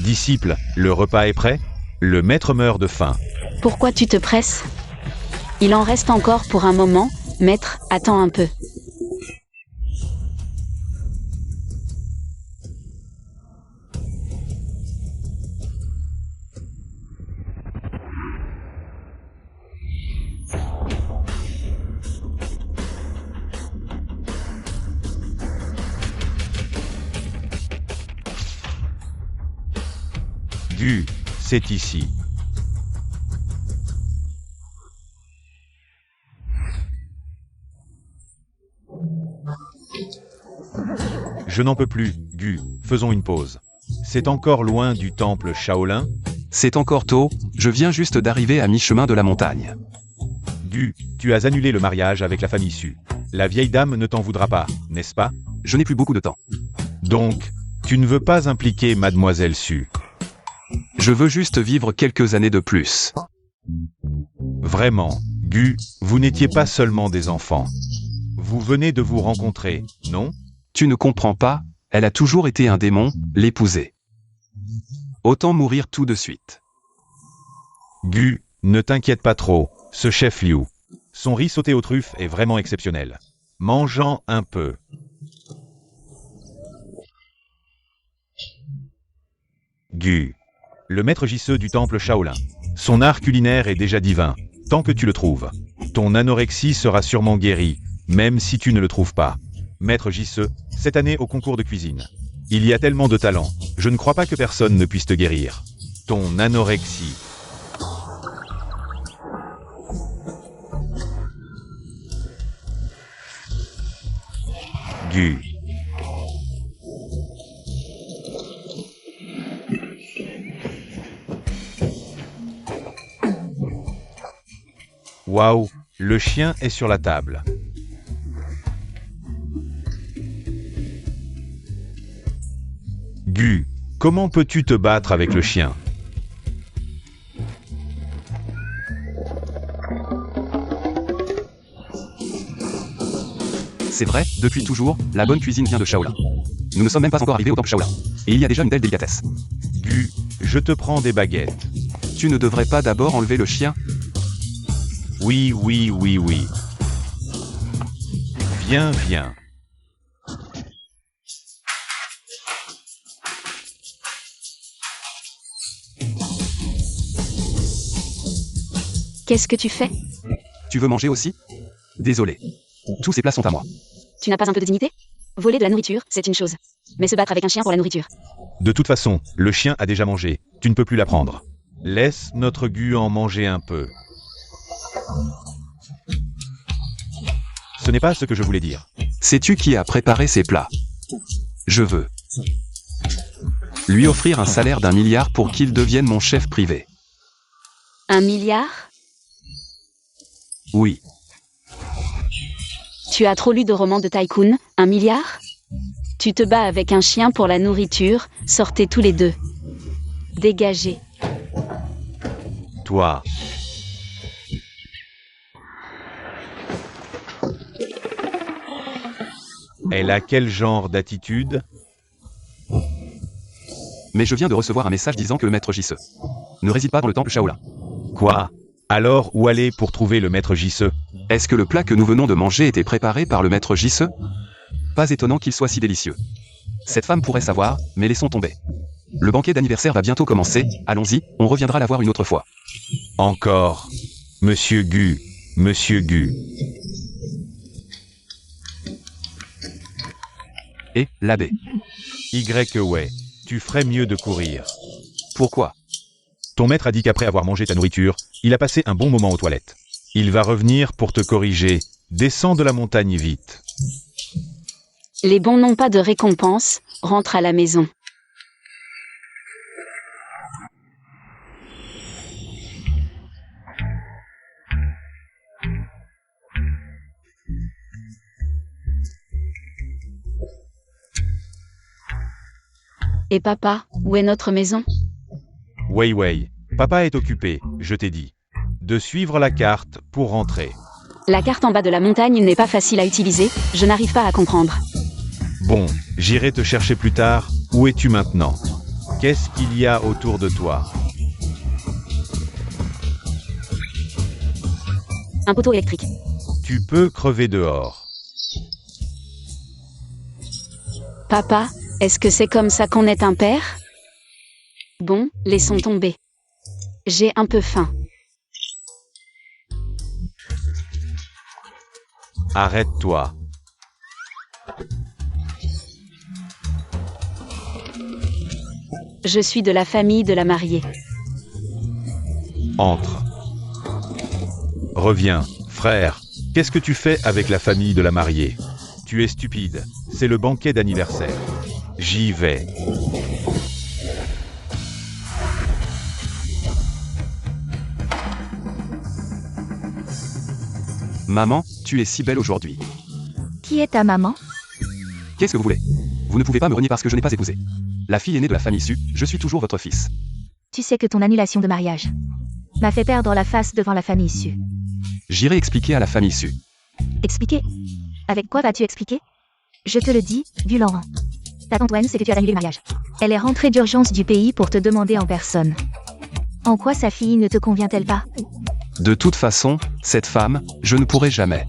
Disciple, le repas est prêt? Le maître meurt de faim. Pourquoi tu te presses? Il en reste encore pour un moment, maître, attends un peu. Gu, c'est ici. Je n'en peux plus, Gu, faisons une pause. C'est encore loin du temple Shaolin? C'est encore tôt, je viens juste d'arriver à mi-chemin de la montagne. Gu, tu as annulé le mariage avec la famille Su. La vieille dame ne t'en voudra pas, n'est-ce pas? Je n'ai plus beaucoup de temps. Donc, tu ne veux pas impliquer Mademoiselle Su? Je veux juste vivre quelques années de plus. Vraiment, Gu, vous n'étiez pas seulement des enfants. Vous venez de vous rencontrer, non? Tu ne comprends pas, elle a toujours été un démon, l'épouser. Autant mourir tout de suite. Gu, ne t'inquiète pas trop, ce chef Liu. Son riz sauté aux truffes est vraiment exceptionnel. Mange-en un peu. Gu, le maître Jisoo du temple Shaolin. Son art culinaire est déjà divin, tant que tu le trouves. Ton anorexie sera sûrement guérie, même si tu ne le trouves pas. Maître Jisoo, cette année au concours de cuisine. Il y a tellement de talent, je ne crois pas que personne ne puisse te guérir. Ton anorexie. Gu. Waouh, le chien est sur la table. Gu, comment peux-tu te battre avec le chien? C'est vrai, depuis toujours, la bonne cuisine vient de Shaolin. Nous ne sommes même pas encore arrivés au temple Shaolin. Et il y a déjà une belle délicatesse. Gu, je te prends des baguettes. Tu ne devrais pas d'abord enlever le chien? Oui. Viens. Qu'est-ce que tu fais? Tu veux manger aussi? Désolé. Tous ces plats sont à moi. Tu n'as pas un peu de dignité? Voler de la nourriture, c'est une chose. Mais se battre avec un chien pour la nourriture. De toute façon, le chien a déjà mangé. Tu ne peux plus la prendre. Laisse notre Gu en manger un peu. Ce n'est pas ce que je voulais dire. Sais-tu qui a préparé ces plats? Je veux lui offrir un salaire d'1 milliard pour qu'il devienne mon chef privé. 1 milliard? Oui. Tu as trop lu de romans de tycoon, 1 milliard? Tu te bats avec un chien pour la nourriture, sortez tous les deux. Dégagez. Toi. Elle a quel genre d'attitude? Mais je viens de recevoir un message disant que le maître Jisoo ne réside pas dans le temple Shaolin. Quoi? Alors où aller pour trouver le maître Jisoo? Est-ce que le plat que nous venons de manger était préparé par le maître Jisoo? Pas étonnant qu'il soit si délicieux. Cette femme pourrait savoir, mais laissons tomber. Le banquet d'anniversaire va bientôt commencer, allons-y, on reviendra la voir une autre fois. Encore. Monsieur Gu. Et, l'abbé. Ouais, tu ferais mieux de courir. Pourquoi? Ton maître a dit qu'après avoir mangé ta nourriture, il a passé un bon moment aux toilettes. Il va revenir pour te corriger. Descends de la montagne vite. Les bons n'ont pas de récompense, rentre à la maison. Et papa, où est notre maison? Wei, papa est occupé, je t'ai dit. De suivre la carte pour rentrer. La carte en bas de la montagne n'est pas facile à utiliser, je n'arrive pas à comprendre. Bon, j'irai te chercher plus tard. Où es-tu maintenant? Qu'est-ce qu'il y a autour de toi? Un poteau électrique. Tu peux crever dehors. Papa, est-ce que c'est comme ça qu'on est un père? Bon, laissons tomber. J'ai un peu faim. Arrête-toi. Je suis de la famille de la mariée. Entre. Reviens, frère. Qu'est-ce que tu fais avec la famille de la mariée? Tu es stupide. C'est le banquet d'anniversaire. J'y vais. Maman, tu es si belle aujourd'hui. Qui est ta maman? Qu'est-ce que vous voulez? Vous ne pouvez pas me renier parce que je n'ai pas épousé. La fille aînée de la famille Su, je suis toujours votre fils. Tu sais que ton annulation de mariage m'a fait perdre la face devant la famille Su. J'irai expliquer à la famille Su. Expliquer? Avec quoi vas-tu expliquer? Je te le dis, vu Laurent. Ta tante Wen sait que tu as annulé le mariage. Elle est rentrée d'urgence du pays pour te demander en personne. En quoi sa fille ne te convient-elle pas? De toute façon, cette femme, je ne pourrai jamais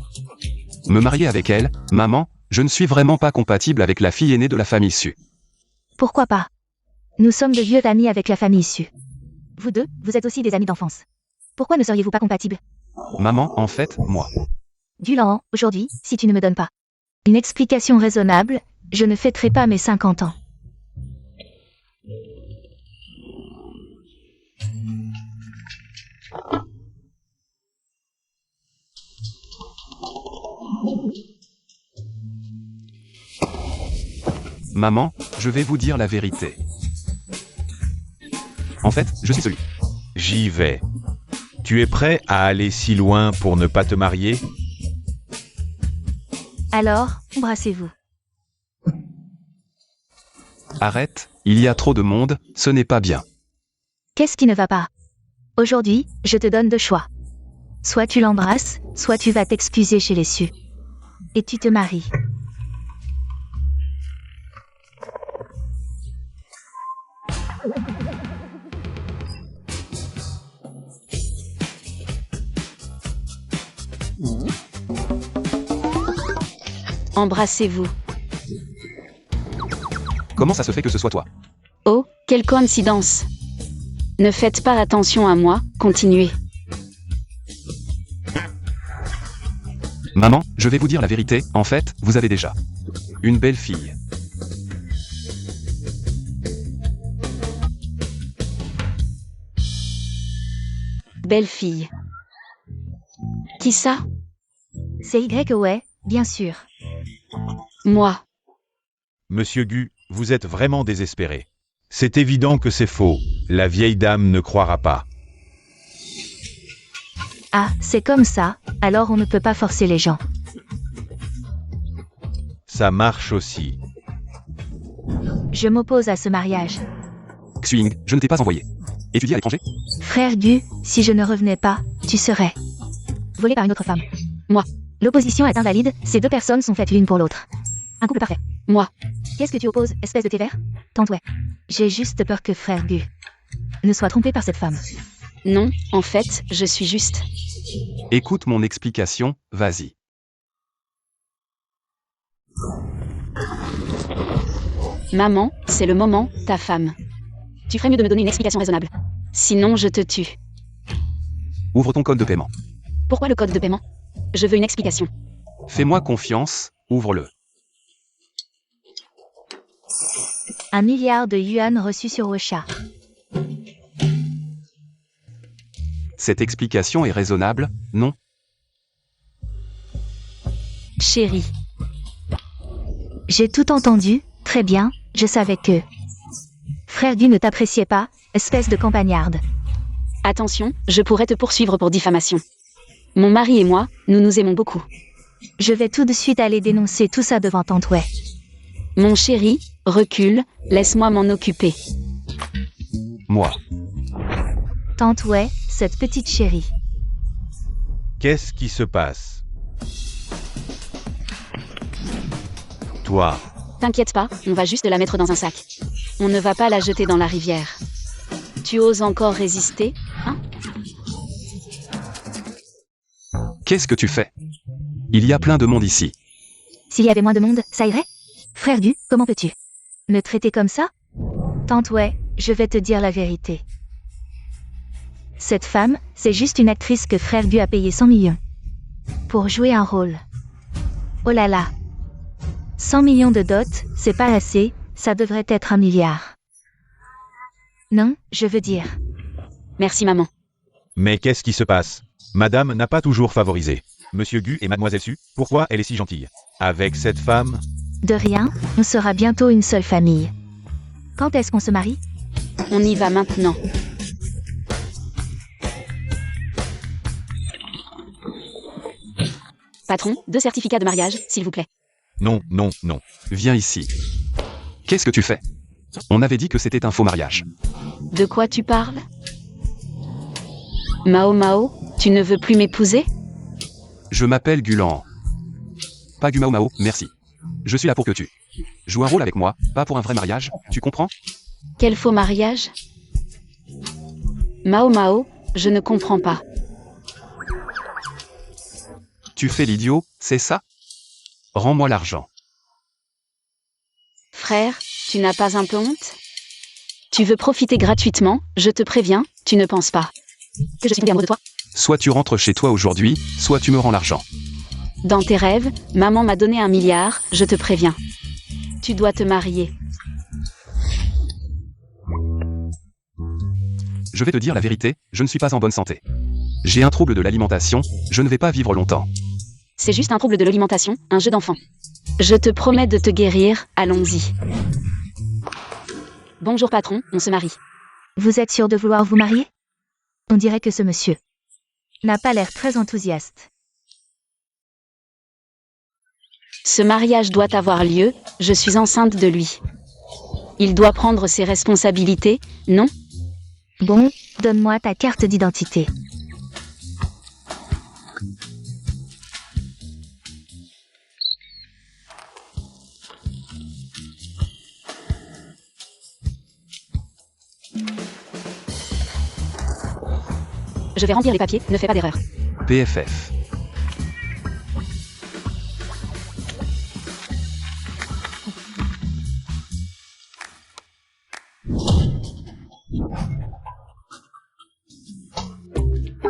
me marier avec elle. Maman, je ne suis vraiment pas compatible avec la fille aînée de la famille Su. Pourquoi pas? Nous sommes de vieux amis avec la famille Su. Vous deux, vous êtes aussi des amis d'enfance. Pourquoi ne seriez-vous pas compatibles? Maman, en fait, moi. Du Laurent, aujourd'hui, si tu ne me donnes pas une explication raisonnable, je ne fêterai pas mes 50 ans. Maman, je vais vous dire la vérité. En fait, je suis celui. J'y vais. Tu es prêt à aller si loin pour ne pas te marier? Alors, embrassez-vous. Arrête, il y a trop de monde, ce n'est pas bien. Qu'est-ce qui ne va pas? Aujourd'hui, je te donne deux choix. Soit tu l'embrasses, soit tu vas t'excuser chez les Su. Et tu te maries. Embrassez-vous. Comment ça se fait que ce soit toi? Oh, quelle coïncidence. Ne faites pas attention à moi, continuez. Maman, je vais vous dire la vérité, en fait, vous avez déjà une belle fille. Belle fille. Qui ça? C'est Y, bien sûr. Moi. Monsieur Gu, vous êtes vraiment désespéré. C'est évident que c'est faux. La vieille dame ne croira pas. Ah, c'est comme ça, alors on ne peut pas forcer les gens. Ça marche aussi. Je m'oppose à ce mariage. Xuying, je ne t'ai pas envoyé étudier à l'étranger? Frère Gu, si je ne revenais pas, tu serais volé par une autre femme. Moi. L'opposition est invalide, ces deux personnes sont faites l'une pour l'autre. Un couple parfait. Moi. Qu'est-ce que tu opposes, espèce de thé vert? Tante ouais. J'ai juste peur que frère Gu ne soit trompé par cette femme. Non, en fait, je suis juste. Écoute mon explication, vas-y. Maman, c'est le moment, ta femme. Tu ferais mieux de me donner une explication raisonnable. Sinon, je te tue. Ouvre ton code de paiement. Pourquoi le code de paiement? Je veux une explication. Fais-moi confiance, ouvre-le. 1 milliard de yuan reçus sur Ocha. Cette explication est raisonnable, non? Chérie. J'ai tout entendu, très bien, je savais que frère Gu ne t'appréciait pas, espèce de campagnarde. Attention, je pourrais te poursuivre pour diffamation. Mon mari et moi, nous nous aimons beaucoup. Je vais tout de suite aller dénoncer tout ça devant Tante Wei. Mon chéri, recule, laisse-moi m'en occuper. Moi. Tante Wei, cette petite chérie. Qu'est-ce qui se passe? Toi, T'inquiète pas, on va juste la mettre dans un sac. On ne va pas la jeter dans la rivière. Tu oses encore résister, hein? Qu'est-ce que tu fais? Il y a plein de monde ici. S'il y avait moins de monde, ça irait? Frère Gu, comment peux-tu me traiter comme ça? Tante ouais, je vais te dire la vérité. Cette femme, c'est juste une actrice que Frère Gu a payé 100 millions. Pour jouer un rôle. Oh là là. 100 millions de dot, c'est pas assez, ça devrait être 1 milliard. Non, je veux dire. Merci maman. Mais qu'est-ce qui se passe? Madame n'a pas toujours favorisé Monsieur Gu et Mademoiselle Su, pourquoi elle est si gentille? Avec cette femme? De rien, on sera bientôt une seule famille. Quand est-ce qu'on se marie? On y va maintenant. Patron, 2 certificats de mariage, s'il vous plaît. Non, non, non. Viens ici. Qu'est-ce que tu fais? On avait dit que c'était un faux mariage. De quoi tu parles? Mao Mao, tu ne veux plus m'épouser? Je m'appelle Gulan. Pas Gumao Mao, merci. Je suis là pour que tu joues un rôle avec moi, pas pour un vrai mariage, tu comprends? Quel faux mariage? Mao Mao, je ne comprends pas. Tu fais l'idiot, c'est ça? Rends-moi l'argent. Frère, tu n'as pas un peu honte? Tu veux profiter gratuitement, je te préviens, tu ne penses pas que je suis tombée amoureuse de toi? Soit tu rentres chez toi aujourd'hui, soit tu me rends l'argent. Dans tes rêves, maman m'a donné 1 milliard, je te préviens. Tu dois te marier. Je vais te dire la vérité, je ne suis pas en bonne santé. J'ai un trouble de l'alimentation, je ne vais pas vivre longtemps. C'est juste un trouble de l'alimentation, un jeu d'enfant. Je te promets de te guérir, allons-y. Bonjour patron, on se marie. Vous êtes sûr de vouloir vous marier? On dirait que ce monsieur n'a pas l'air très enthousiaste. Ce mariage doit avoir lieu, je suis enceinte de lui. Il doit prendre ses responsabilités, non? Bon, donne-moi ta carte d'identité. Je vais remplir les papiers, ne fais pas d'erreur. PFF.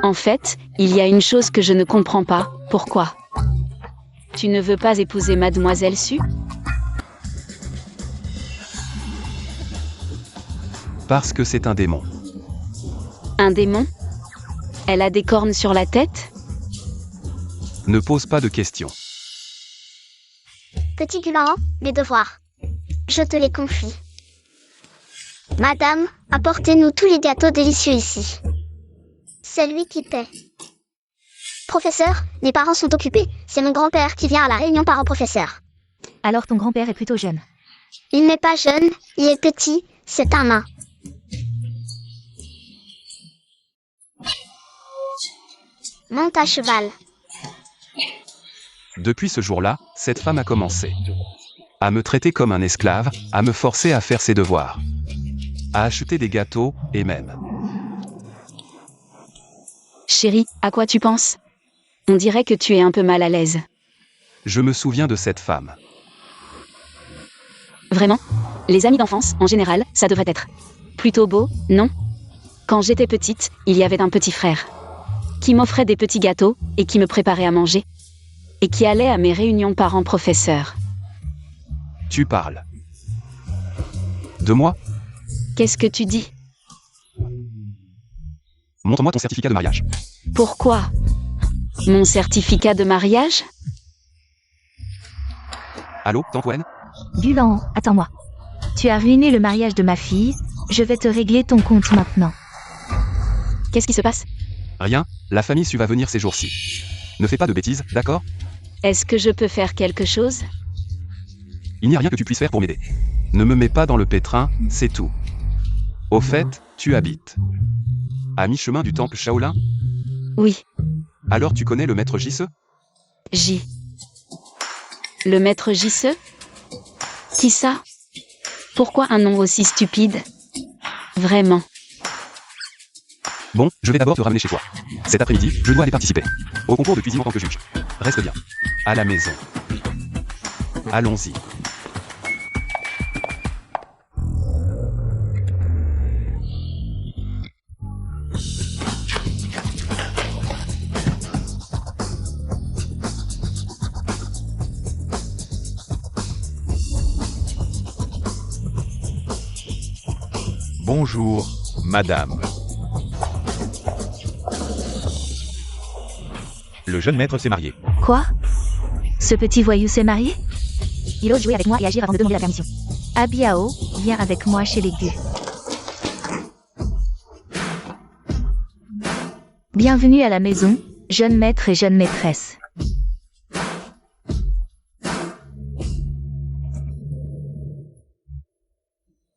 En fait, il y a une chose que je ne comprends pas, pourquoi? Tu ne veux pas épouser Mademoiselle Su? Parce que c'est un démon. Un démon? Elle a des cornes sur la tête? Ne pose pas de questions. Petit Gulan, mes devoirs. Je te les confie. Madame, apportez-nous tous les gâteaux délicieux ici. C'est lui qui paie. Professeur, mes parents sont occupés. C'est mon grand-père qui vient à la réunion parents-professeurs. Alors ton grand-père est plutôt jeune. Il n'est pas jeune, il est petit, c'est un nain. Monte à cheval. Depuis ce jour-là, cette femme a commencé à me traiter comme un esclave, à me forcer à faire ses devoirs, à acheter des gâteaux, et même... Chérie, à quoi tu penses? On dirait que tu es un peu mal à l'aise. Je me souviens de cette femme. Vraiment? Les amis d'enfance, en général, ça devrait être plutôt beau, non? Quand j'étais petite, il y avait un petit frère qui m'offrait des petits gâteaux et qui me préparait à manger et qui allait à mes réunions parents-professeurs. Tu parles de moi? Qu'est-ce que tu dis? Montre-moi ton certificat de mariage. Pourquoi? Mon certificat de mariage? Allô, Antoine? Gulan, attends-moi. Tu as ruiné le mariage de ma fille, je vais te régler ton compte maintenant. Qu'est-ce qui se passe? Rien, la famille Su va venir ces jours-ci. Ne fais pas de bêtises, d'accord? Est-ce que je peux faire quelque chose? Il n'y a rien que tu puisses faire pour m'aider. Ne me mets pas dans le pétrin, c'est tout. Au fait, tu habites à mi-chemin du temple Shaolin? Oui, Alors tu connais le maître Jisse? J. Le maître Jisse? Qui ça? Pourquoi un nom aussi stupide? Vraiment. Bon, je vais d'abord te ramener chez toi. Cet après-midi, je dois aller participer au concours de cuisine en tant que juge. Reste bien. À la maison. Allons-y. Bonjour, madame. Le jeune maître s'est marié. Quoi? Ce petit voyou s'est marié? Il ose jouer avec moi et agir avant de demander la permission. Abiao, viens avec moi chez les Gu. Bienvenue à la maison, jeune maître et jeune maîtresse.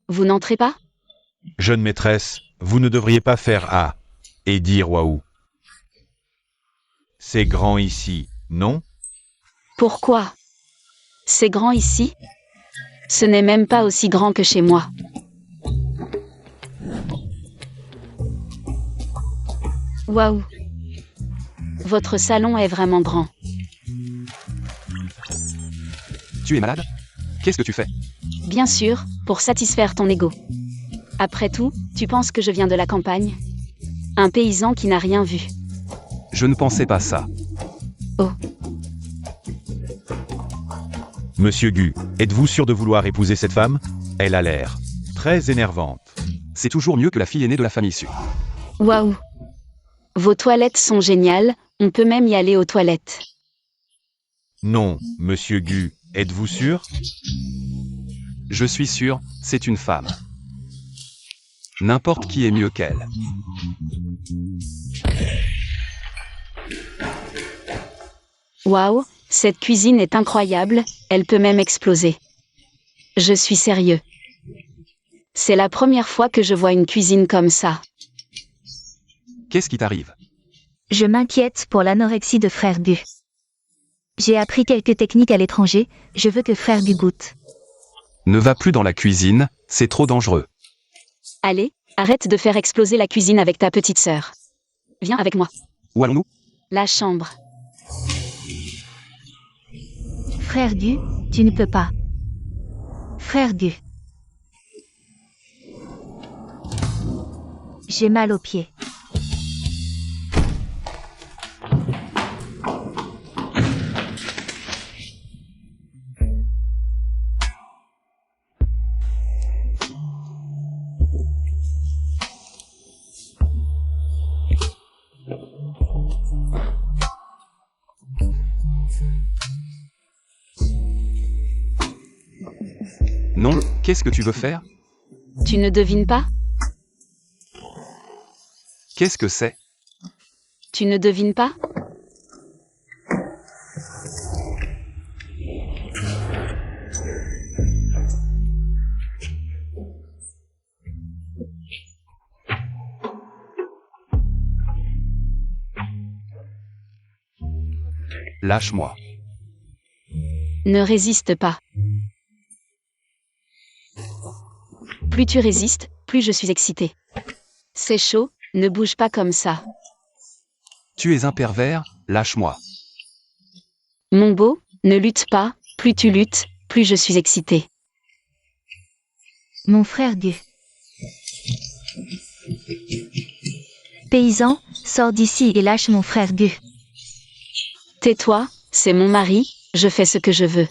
Vous n'entrez pas? Jeune maîtresse, vous ne devriez pas faire A et dire waouh. C'est grand ici, non? Pourquoi? C'est grand ici? Ce n'est même pas aussi grand que chez moi. Waouh! Votre salon est vraiment grand. Tu es malade? Qu'est-ce que tu fais? Bien sûr, pour satisfaire ton ego. Après tout, tu penses que je viens de la campagne? Un paysan qui n'a rien vu. Je ne pensais pas ça. Oh, Monsieur Gu, êtes-vous sûr de vouloir épouser cette femme? Elle a l'air très énervante. C'est toujours mieux que la fille aînée de la famille issue. waouh! Vos toilettes sont géniales, on peut même y aller aux toilettes. Non, monsieur Gu, êtes-vous sûr? Je suis sûr, c'est une femme. N'importe qui est mieux qu'elle. Waouh, cette cuisine est incroyable, elle peut même exploser. Je suis sérieux. C'est la première fois que je vois une cuisine comme ça. Qu'est-ce qui t'arrive? Je m'inquiète pour l'anorexie de frère Gu. J'ai appris quelques techniques à l'étranger, je veux que frère Gu goûte. Ne va plus dans la cuisine, c'est trop dangereux. Allez, arrête de faire exploser la cuisine avec ta petite sœur. Viens avec moi. Où allons-nous? La chambre. Frère Gu, tu ne peux pas. Frère Gu. J'ai mal aux pieds. Non, qu'est-ce que tu veux faire? Tu ne devines pas? Qu'est-ce que c'est? Tu ne devines pas? Lâche-moi. Ne résiste pas. Plus tu résistes, plus je suis excitée. C'est chaud, ne bouge pas comme ça. Tu es un pervers, lâche-moi. Mon beau, ne lutte pas, plus tu luttes, plus je suis excitée. Mon frère Gu. Paysan, sors d'ici et lâche mon frère Gu. Tais-toi, c'est mon mari, je fais ce que je veux.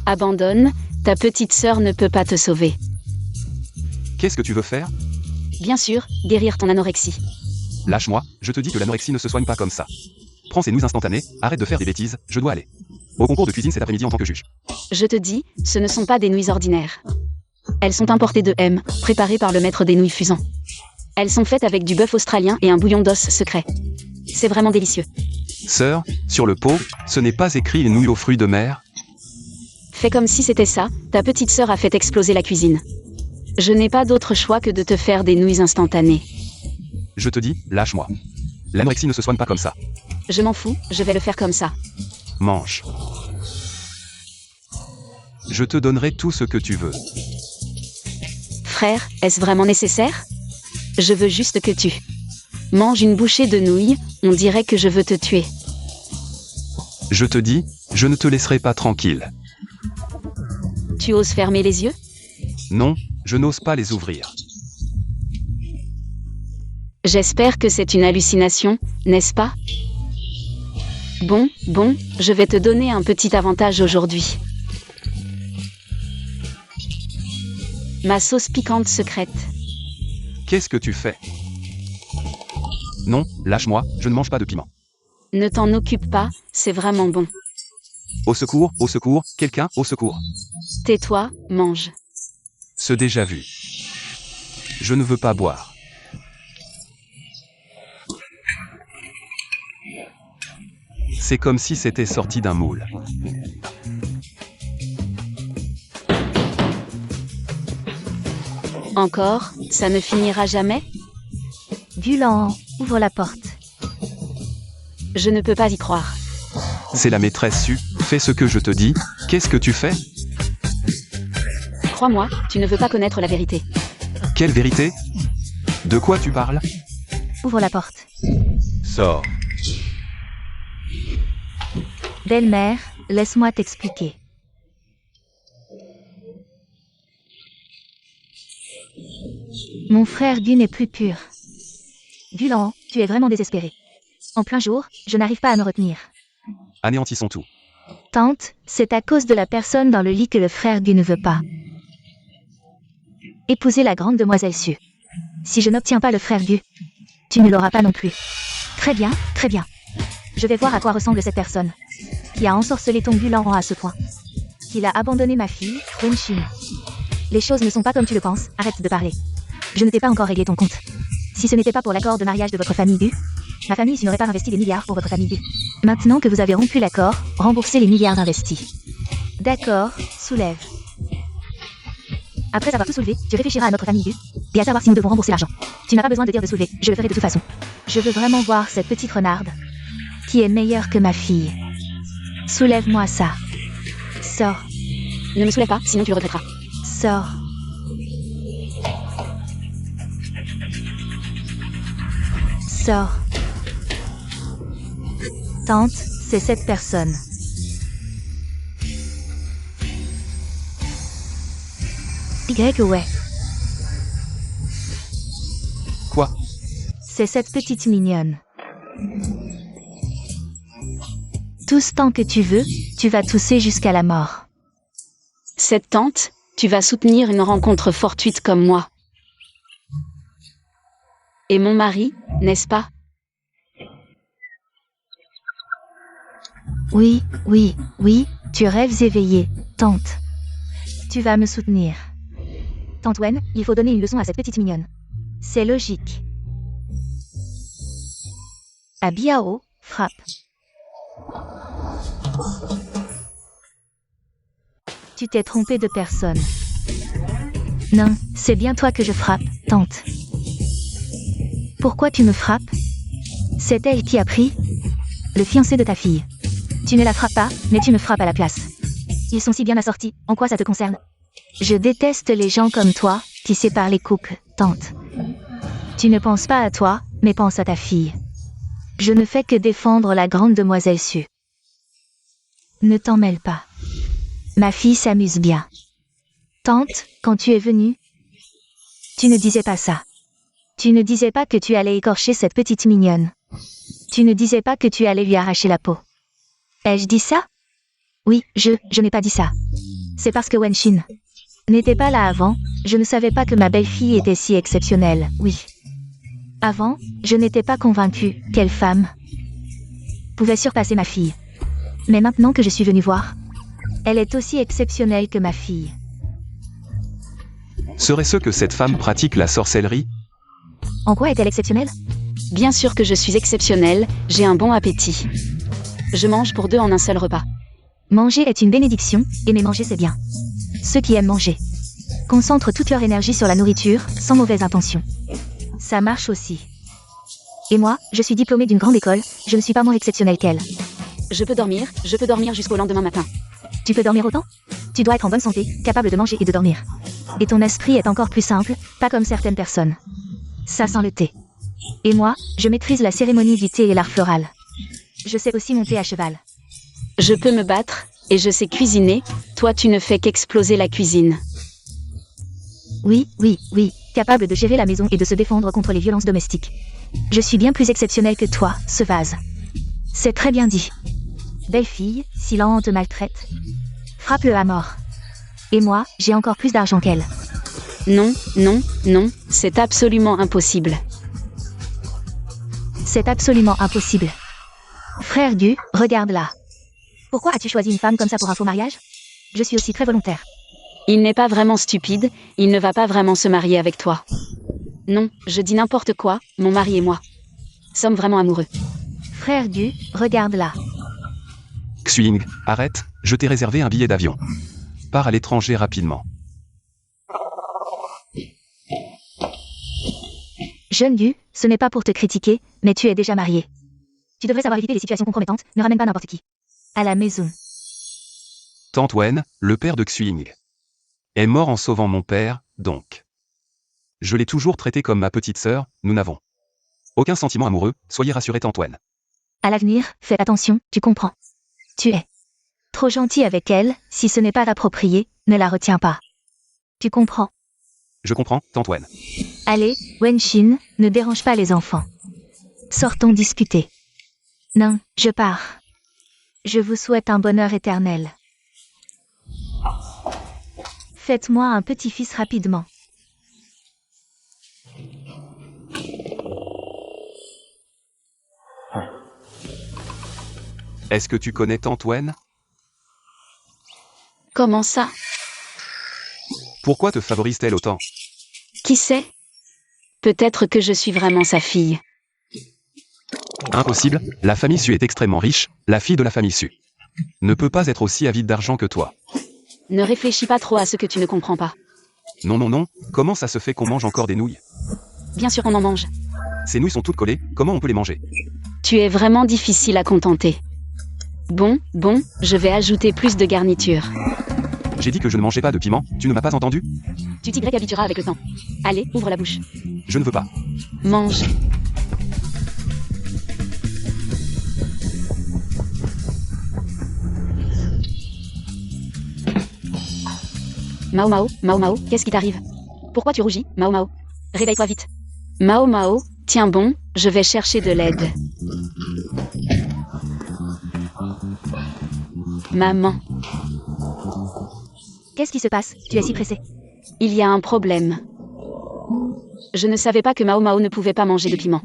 Abandonne, ta petite sœur ne peut pas te sauver. Qu'est-ce que tu veux faire? Bien sûr, guérir ton anorexie. Lâche-moi, je te dis que l'anorexie ne se soigne pas comme ça. Prends ces nouilles instantanées, arrête de faire des bêtises, je dois aller au concours de cuisine cet après-midi en tant que juge. Je te dis, ce ne sont pas des nouilles ordinaires. Elles sont importées de M, préparées par le maître des nouilles fusant. Elles sont faites avec du bœuf australien et un bouillon d'os secret. C'est vraiment délicieux. Sœur, sur le pot, ce n'est pas écrit les nouilles aux fruits de mer? Fais comme si c'était ça, ta petite sœur a fait exploser la cuisine. Je n'ai pas d'autre choix que de te faire des nouilles instantanées. Je te dis, lâche-moi. L'anorexie ne se soigne pas comme ça. Je m'en fous, je vais le faire comme ça. Mange. Je te donnerai tout ce que tu veux. Frère, est-ce vraiment nécessaire? Je veux juste que tu manges une bouchée de nouilles, on dirait que je veux te tuer. Je te dis, je ne te laisserai pas tranquille. Tu oses fermer les yeux? Non, je n'ose pas les ouvrir. J'espère que c'est une hallucination, n'est-ce pas? Bon, je vais te donner un petit avantage aujourd'hui. Ma sauce piquante secrète. Qu'est-ce que tu fais? Non, lâche-moi, je ne mange pas de piment. Ne t'en occupe pas, c'est vraiment bon. Au secours, quelqu'un, au secours. Tais-toi, mange. Ce déjà vu. Je ne veux pas boire. C'est comme si c'était sorti d'un moule. Encore, ça ne finira jamais? Gulan, ouvre la porte. Je ne peux pas y croire. C'est la maîtresse Su, fais ce que je te dis, qu'est-ce que tu fais? Crois-moi, tu ne veux pas connaître la vérité. Quelle vérité? De quoi tu parles? Ouvre la porte. Sors. Belle-mère, laisse-moi t'expliquer. Mon frère Gu n'est plus pur. Gulan, tu es vraiment désespéré. En plein jour, je n'arrive pas à me retenir. Anéantissons tout. Tante, c'est à cause de la personne dans le lit que le frère Gu ne veut pas épouser la grande demoiselle Su. Si je n'obtiens pas le frère Gu, tu ne l'auras pas non plus. Très bien, très bien. Je vais voir à quoi ressemble cette personne qui a ensorcelé ton Gulan à ce point. Qu'il a abandonné ma fille, Wenshin. Les choses ne sont pas comme tu le penses, arrête de parler. Je ne t'ai pas encore réglé ton compte. Si ce n'était pas pour l'accord de mariage de votre famille Gu, ma famille n'aurait pas investi des milliards pour votre famille Gu. Maintenant que vous avez rompu l'accord, remboursez les milliards investis. D'accord, soulève. Après avoir tout soulevé, tu réfléchiras à notre famille Gu, et à savoir si nous devons rembourser l'argent. Tu n'as pas besoin de dire de soulever, je le ferai de toute façon. Je veux vraiment voir cette petite renarde, qui est meilleure que ma fille. Soulève-moi ça. Sors. Ne me soulève pas, sinon tu le regretteras. Sors. Sors. Tante, c'est cette personne. Ouais. Quoi? C'est cette petite mignonne. Tousse tant que tu veux, tu vas tousser jusqu'à la mort. Cette tante, tu vas soutenir une rencontre fortuite comme moi. Et mon mari, n'est-ce pas? Oui, tu rêves éveillé, tante. Tu vas me soutenir. Tante Wen, il faut donner une leçon à cette petite mignonne. C'est logique. À Biao, frappe. Tu t'es trompé de personne. Non, c'est bien toi que je frappe, tante. Pourquoi tu me frappes? C'est elle qui a pris le fiancé de ta fille. Tu ne la frappes pas, mais tu me frappes à la place. Ils sont si bien assortis, en quoi ça te concerne? Je déteste les gens comme toi, qui séparent les couples, tante. Tu ne penses pas à toi, mais pense à ta fille. Je ne fais que défendre la grande demoiselle Su. Ne t'en mêle pas. Ma fille s'amuse bien. Tante, quand tu es venue, tu ne disais pas ça. Tu ne disais pas que tu allais écorcher cette petite mignonne. Tu ne disais pas que tu allais lui arracher la peau. Ai-je dit ça? Oui, je n'ai pas dit ça. C'est parce que Wenshin n'était pas là avant, je ne savais pas que ma belle-fille était si exceptionnelle, oui. Avant, je n'étais pas convaincue quelle femme pouvait surpasser ma fille. Mais maintenant que je suis venue voir, elle est aussi exceptionnelle que ma fille. Serait-ce que cette femme pratique la sorcellerie? En quoi est-elle exceptionnelle? Bien sûr que je suis exceptionnelle, j'ai un bon appétit. Je mange pour deux en un seul repas. Manger est une bénédiction, aimer manger c'est bien. Ceux qui aiment manger concentrent toute leur énergie sur la nourriture, sans mauvaise intention. Ça marche aussi. Et moi, je suis diplômée d'une grande école, je ne suis pas moins exceptionnelle qu'elle. Je peux dormir jusqu'au lendemain matin. Tu peux dormir autant? Tu dois être en bonne santé, capable de manger et de dormir. Et ton esprit est encore plus simple, pas comme certaines personnes. Ça sent le thé. Et moi, je maîtrise la cérémonie du thé et l'art floral. Je sais aussi monter à cheval. Je peux me battre, et je sais cuisiner, toi tu ne fais qu'exploser la cuisine. Oui, capable de gérer la maison et de se défendre contre les violences domestiques. Je suis bien plus exceptionnelle que toi, ce vase. C'est très bien dit. Belle fille, si l'an te maltraite, frappe-le à mort. Et moi, j'ai encore plus d'argent qu'elle. Non, c'est absolument impossible. C'est absolument impossible. Frère Gu, regarde là. Pourquoi as-tu choisi une femme comme ça pour un faux mariage? Je suis aussi très volontaire. Il n'est pas vraiment stupide, il ne va pas vraiment se marier avec toi. Non, je dis n'importe quoi, mon mari et moi sommes vraiment amoureux. Frère Gu, regarde là. Xuing, arrête, je t'ai réservé un billet d'avion. Pars à l'étranger rapidement. Jeune Gu, ce n'est pas pour te critiquer, mais tu es déjà marié. Tu devrais savoir éviter les situations compromettantes, ne ramène pas n'importe qui. À la maison. Tante Wen, le père de Xuing, est mort en sauvant mon père, donc. Je l'ai toujours traité comme ma petite sœur, nous n'avons aucun sentiment amoureux, soyez rassurée Tante Wen. À l'avenir, fais attention, tu comprends. Tu es trop gentil avec elle, si ce n'est pas approprié, ne la retiens pas. Tu comprends. Je comprends, Tante Wen. Allez, Wenshin, ne dérange pas les enfants. Sortons discuter. Non, je pars. Je vous souhaite un bonheur éternel. Faites-moi un petit-fils rapidement. Est-ce que tu connais Tante Wen? Comment ça? Pourquoi te favorise-t-elle autant? Qui sait? Peut-être que je suis vraiment sa fille. Impossible, la famille Su est extrêmement riche, la fille de la famille Su ne peut pas être aussi avide d'argent que toi. Ne réfléchis pas trop à ce que tu ne comprends pas. Non, comment ça se fait qu'on mange encore des nouilles? Bien sûr on en mange. Ces nouilles sont toutes collées, comment on peut les manger? Tu es vraiment difficile à contenter. Bon, je vais ajouter plus de garniture. J'ai dit que je ne mangeais pas de piment, tu ne m'as pas entendu? Tu t'y habitueras avec le temps. Allez, ouvre la bouche. Je ne veux pas. Mange. Mao, qu'est-ce qui t'arrive? Pourquoi tu rougis, Mao? Réveille-toi vite. Mao, tiens bon, je vais chercher de l'aide. Maman. Qu'est-ce qui se passe? Tu es si pressé. Il y a un problème. Je ne savais pas que Mao ne pouvait pas manger de piment.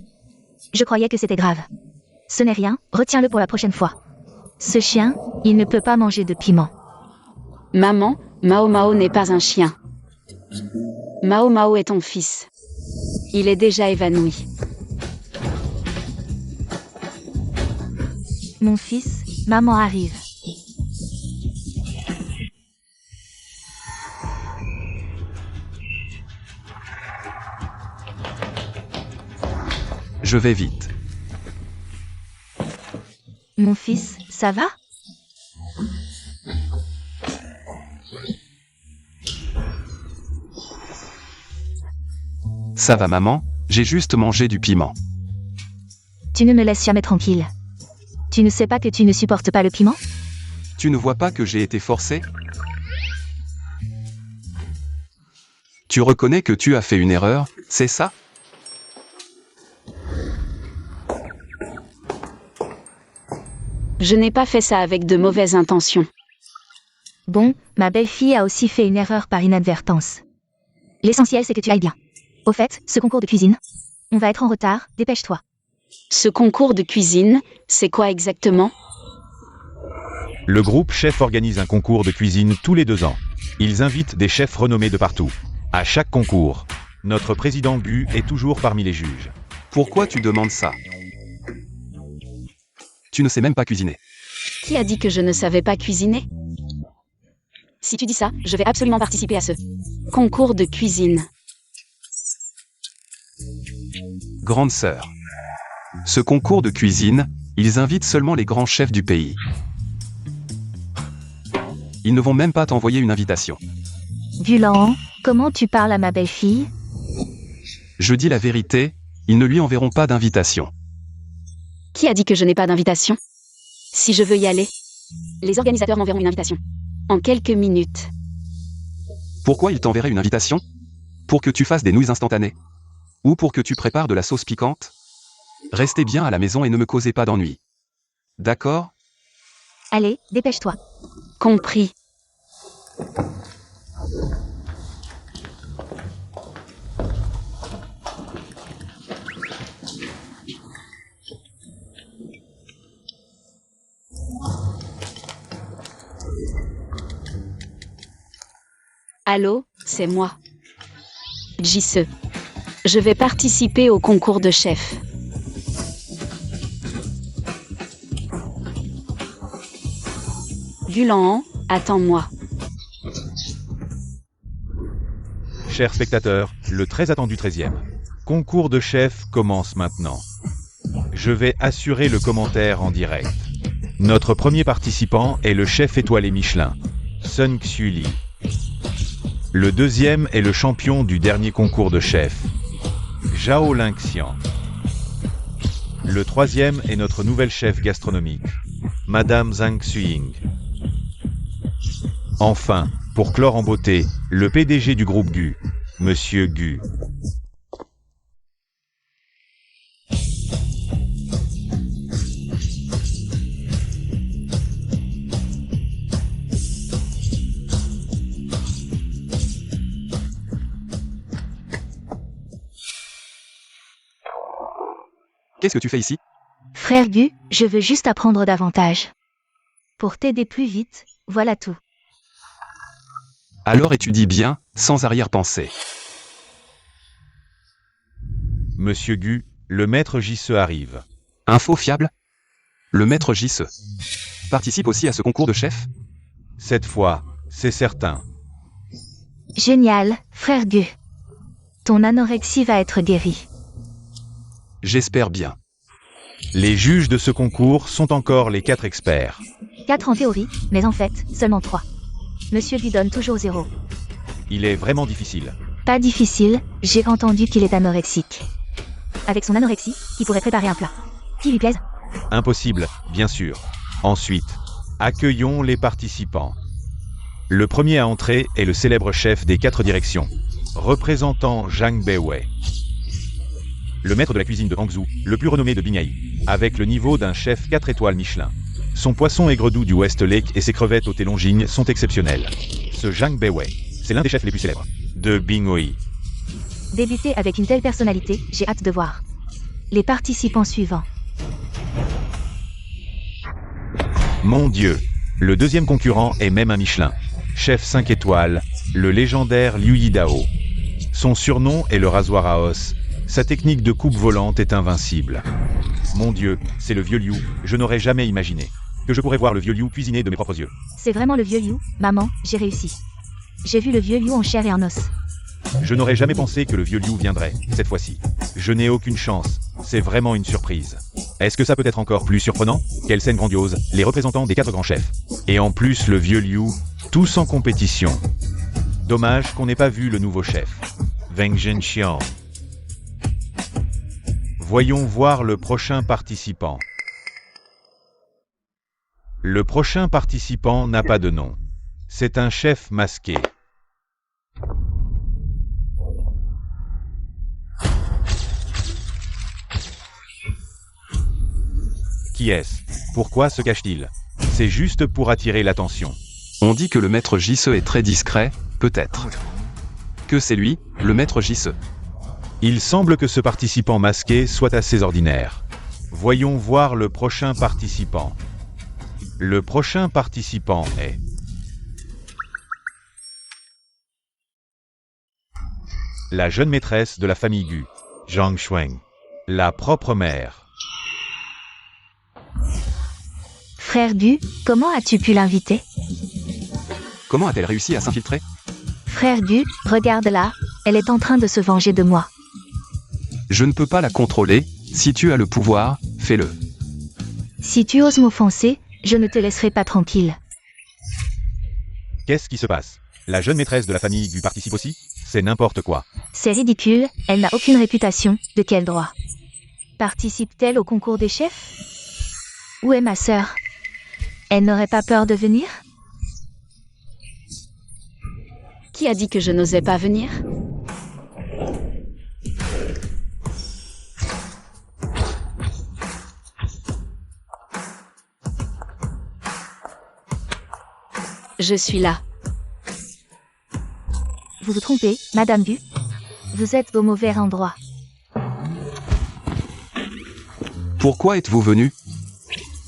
Je croyais que c'était grave. Ce n'est rien, retiens-le pour la prochaine fois. Ce chien, il ne peut pas manger de piment. Maman, Mao n'est pas un chien. Mao est ton fils. Il est déjà évanoui. Mon fils, maman arrive. Je vais vite. Mon fils, ça va? Ça va maman, j'ai juste mangé du piment. Tu ne me laisses jamais tranquille. Tu ne sais pas que tu ne supportes pas le piment? Tu ne vois pas que j'ai été forcé? Tu reconnais que tu as fait une erreur, c'est ça? Je n'ai pas fait ça avec de mauvaises intentions. Bon, ma belle-fille a aussi fait une erreur par inadvertance. L'essentiel c'est que tu ailles bien. Au fait, ce concours de cuisine, on va être en retard, dépêche-toi. Ce concours de cuisine, c'est quoi exactement? Le groupe Chef organise un concours de cuisine tous les 2 ans. Ils invitent des chefs renommés de partout. À chaque concours, notre président Bu est toujours parmi les juges. Pourquoi tu demandes ça? Tu ne sais même pas cuisiner. Qui a dit que je ne savais pas cuisiner? Si tu dis ça, je vais absolument participer à ce concours de cuisine. Grande sœur. Ce concours de cuisine, ils invitent seulement les grands chefs du pays. Ils ne vont même pas t'envoyer une invitation. Gulan, comment tu parles à ma belle-fille? Je dis la vérité, ils ne lui enverront pas d'invitation. Qui a dit que je n'ai pas d'invitation? Si je veux y aller, les organisateurs m'enverront une invitation. En quelques minutes. Pourquoi ils t'enverraient une invitation? Pour que tu fasses des nouilles instantanées? Ou pour que tu prépares de la sauce piquante? Restez bien à la maison et ne me causez pas d'ennui. D'accord? Allez, dépêche-toi. Compris. Allô, c'est moi. Jisse. Je vais participer au concours de chef. Gulan, attends-moi. Chers spectateurs, le très attendu 13e concours de chef commence maintenant. Je vais assurer le commentaire en direct. Notre premier participant est le chef étoilé Michelin, Sun Xiu Li. Le deuxième est le champion du dernier concours de chef, Zhao Lingxian. Le troisième est notre nouvelle chef gastronomique, Madame Zhang Xuying. Enfin, pour clore en beauté, le PDG du groupe Gu, Monsieur Gu. Qu'est-ce que tu fais ici? Frère Gu, je veux juste apprendre davantage. Pour t'aider plus vite, voilà tout. Alors étudie bien, sans arrière-pensée. Monsieur Gu, le maître Jisse arrive. Info fiable? Le maître Jisse participe aussi à ce concours de chef? Cette fois, c'est certain. Génial, frère Gu. Ton anorexie va être guérie. J'espère bien. Les juges de ce concours sont encore les 4 experts. 4 en théorie, mais en fait, seulement 3. Monsieur Gu donne toujours 0. Il est vraiment difficile. Pas difficile, j'ai entendu qu'il est anorexique. Avec son anorexie, il pourrait préparer un plat qui lui plaise. Impossible, bien sûr. Ensuite, accueillons les participants. Le premier à entrer est le célèbre chef des 4 directions, représentant Zhang Beiwei. Le maître de la cuisine de Hangzhou, le plus renommé de Binghai, avec le niveau d'un chef 4 étoiles Michelin. Son poisson aigre-doux du West Lake et ses crevettes au thé Longines sont exceptionnelles. Ce Zhang Beiwei, c'est l'un des chefs les plus célèbres de Binghai. Débuter avec une telle personnalité, j'ai hâte de voir. Les participants suivants. Mon Dieu, le deuxième concurrent est même un Michelin. Chef 5 étoiles, le légendaire Liu Yidao. Son surnom est le rasoir à os. Sa technique de coupe volante est invincible. Mon Dieu, c'est le vieux Liu, je n'aurais jamais imaginé que je pourrais voir le vieux Liu cuisiner de mes propres yeux. C'est vraiment le vieux Liu, maman, j'ai réussi. J'ai vu le vieux Liu en chair et en os. Je n'aurais jamais pensé que le vieux Liu viendrait, cette fois-ci. Je n'ai aucune chance, c'est vraiment une surprise. Est-ce que ça peut être encore plus surprenant? Quelle scène grandiose, les représentants des 4 grands chefs. Et en plus le vieux Liu, tous en compétition. Dommage qu'on n'ait pas vu le nouveau chef, Weng Zhenxiang. Voyons voir le prochain participant. Le prochain participant n'a pas de nom. C'est un chef masqué. Qui est-ce? Pourquoi se cache-t-il? C'est juste pour attirer l'attention. On dit que le maître Jisse est très discret, peut-être. Que c'est lui, le maître Jisse. Il semble que ce participant masqué soit assez ordinaire. Voyons voir le prochain participant. Le prochain participant est... la jeune maîtresse de la famille Gu, Zhang Xueng, la propre mère. Frère Gu, comment as-tu pu l'inviter? Comment a-t-elle réussi à s'infiltrer? Frère Gu, regarde-la, elle est en train de se venger de moi. Je ne peux pas la contrôler, si tu as le pouvoir, fais-le. Si tu oses m'offenser, je ne te laisserai pas tranquille. Qu'est-ce qui se passe? La jeune maîtresse de la famille Gu participe aussi? C'est n'importe quoi. C'est ridicule, elle n'a aucune réputation, de quel droit? Participe-t-elle au concours des chefs? Où est ma sœur? Elle n'aurait pas peur de venir? Qui a dit que je n'osais pas venir? Je suis là. Vous vous trompez, Madame Gu. Vous êtes au mauvais endroit. Pourquoi êtes-vous venu?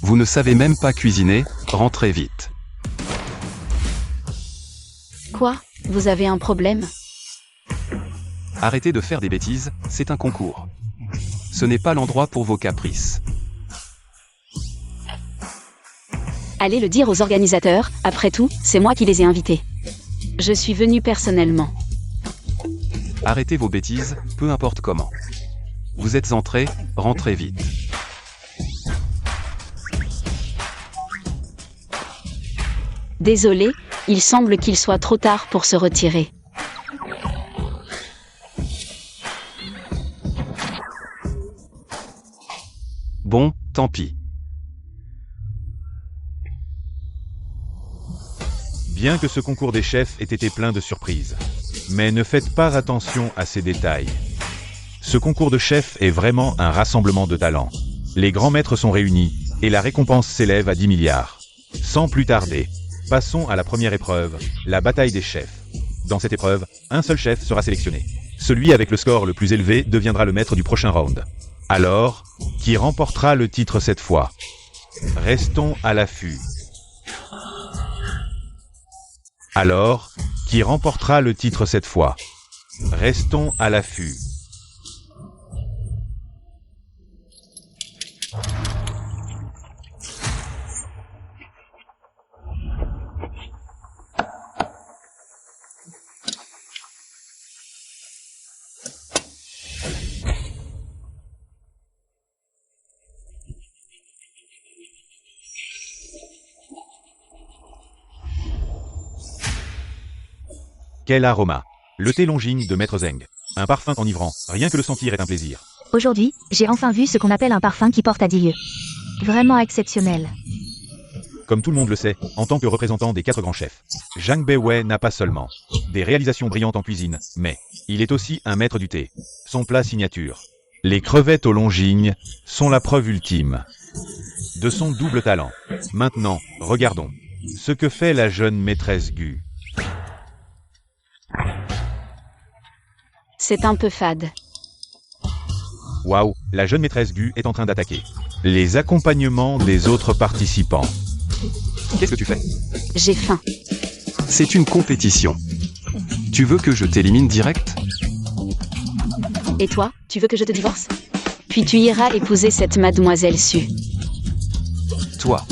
Vous ne savez même pas cuisiner, rentrez vite. Quoi? Vous avez un problème? Arrêtez de faire des bêtises, c'est un concours. Ce n'est pas l'endroit pour vos caprices. Allez le dire aux organisateurs, après tout, c'est moi qui les ai invités. Je suis venue personnellement. Arrêtez vos bêtises, peu importe comment. Vous êtes entrés, rentrez vite. Désolé, il semble qu'il soit trop tard pour se retirer. Bon, tant pis. Bien que ce concours des chefs ait été plein de surprises. Mais ne faites pas attention à ces détails. Ce concours de chefs est vraiment un rassemblement de talents. Les grands maîtres sont réunis, et la récompense s'élève à 10 milliards. Sans plus tarder, passons à la première épreuve, la bataille des chefs. Dans cette épreuve, un seul chef sera sélectionné. Celui avec le score le plus élevé deviendra le maître du prochain round. Alors, qui remportera le titre cette fois? Restons à l'affût. Alors, qui remportera le titre cette fois? Restons à l'affût. Quel aroma! Le thé Longing de Maître Zeng. Un parfum enivrant, rien que le sentir est un plaisir. Aujourd'hui, j'ai enfin vu ce qu'on appelle un parfum qui porte à 10 lieues. Vraiment exceptionnel. Comme tout le monde le sait, en tant que représentant des 4 grands chefs, Zhang Beiwei n'a pas seulement des réalisations brillantes en cuisine, mais il est aussi un maître du thé. Son plat signature, les crevettes au Longing, sont la preuve ultime de son double talent. Maintenant, regardons ce que fait la jeune maîtresse Gu. C'est un peu fade. Waouh, la jeune maîtresse Gu est en train d'attaquer les accompagnements des autres participants. Qu'est-ce que tu fais? J'ai faim. C'est une compétition. Tu veux que je t'élimine direct? Et toi, tu veux que je te divorce? Puis tu iras épouser cette mademoiselle Su. Toi.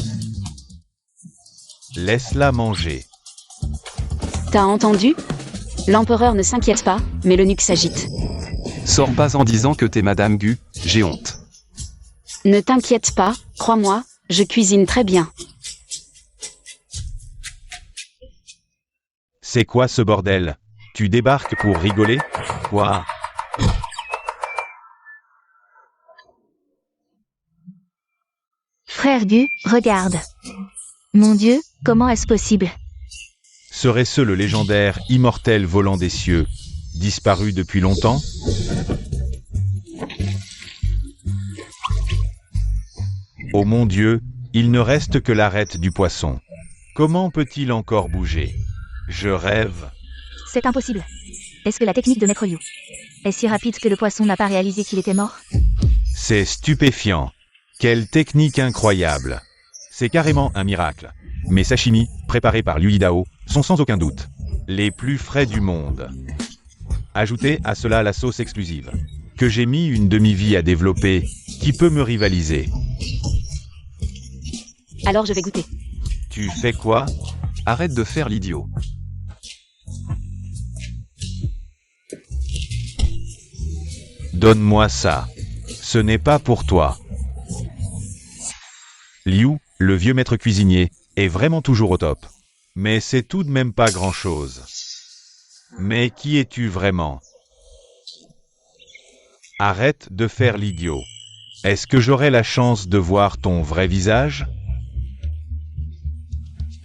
Laisse-la manger. T'as entendu? L'empereur ne s'inquiète pas, mais le nuque s'agite. Sors pas en disant que t'es Madame Gu, j'ai honte. Ne t'inquiète pas, crois-moi, je cuisine très bien. C'est quoi ce bordel? Tu débarques pour rigoler? Quoi? Frère Gu, regarde. Mon Dieu, comment est-ce possible? Serait-ce le légendaire immortel volant des cieux, disparu depuis longtemps? Oh mon Dieu, il ne reste que l'arête du poisson. Comment peut-il encore bouger? Je rêve. C'est impossible. Est-ce que la technique de Maître Liu est si rapide que le poisson n'a pas réalisé qu'il était mort? C'est stupéfiant. Quelle technique incroyable. C'est carrément un miracle. Mes sashimi, préparés par Liu Yidao, sont sans aucun doute les plus frais du monde. Ajoutez à cela la sauce exclusive, que j'ai mis une demi-vie à développer, qui peut me rivaliser. Alors je vais goûter. Tu fais quoi? Arrête de faire l'idiot. Donne-moi ça. Ce n'est pas pour toi. Liu, le vieux maître cuisinier, est vraiment toujours au top. Mais c'est tout de même pas grand-chose. Mais qui es-tu vraiment? Arrête de faire l'idiot. Est-ce que j'aurai la chance de voir ton vrai visage?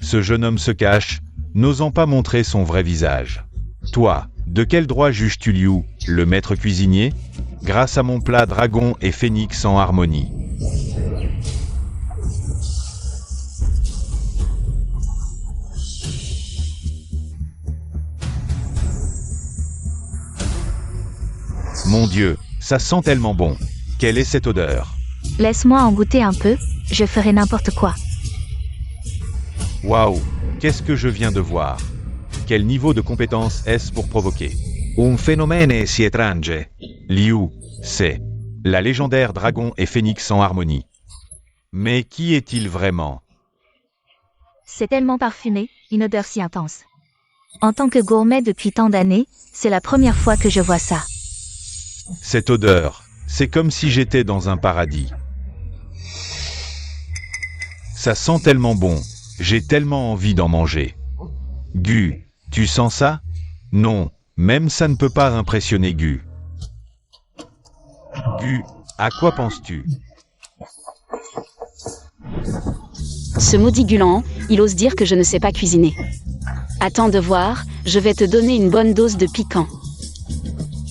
Ce jeune homme se cache, n'osant pas montrer son vrai visage. Toi, de quel droit juges-tu Liu, le maître cuisinier? Grâce à mon plat dragon et phénix en harmonie. Mon Dieu, ça sent tellement bon. Quelle est cette odeur? Laisse-moi en goûter un peu, je ferai n'importe quoi. Waouh, qu'est-ce que je viens de voir? Quel niveau de compétence est-ce pour provoquer? Un phénomène si étrange. Liu, c'est la légendaire dragon et phénix en harmonie. Mais qui est-il vraiment? C'est tellement parfumé, une odeur si intense. En tant que gourmet depuis tant d'années, c'est la première fois que je vois ça. Cette odeur, c'est comme si j'étais dans un paradis. Ça sent tellement bon, j'ai tellement envie d'en manger. Gu, tu sens ça? Non, même ça ne peut pas impressionner Gu. Gu, à quoi penses-tu? Ce maudit Gulan, il ose dire que je ne sais pas cuisiner. Attends de voir, je vais te donner une bonne dose de piquant.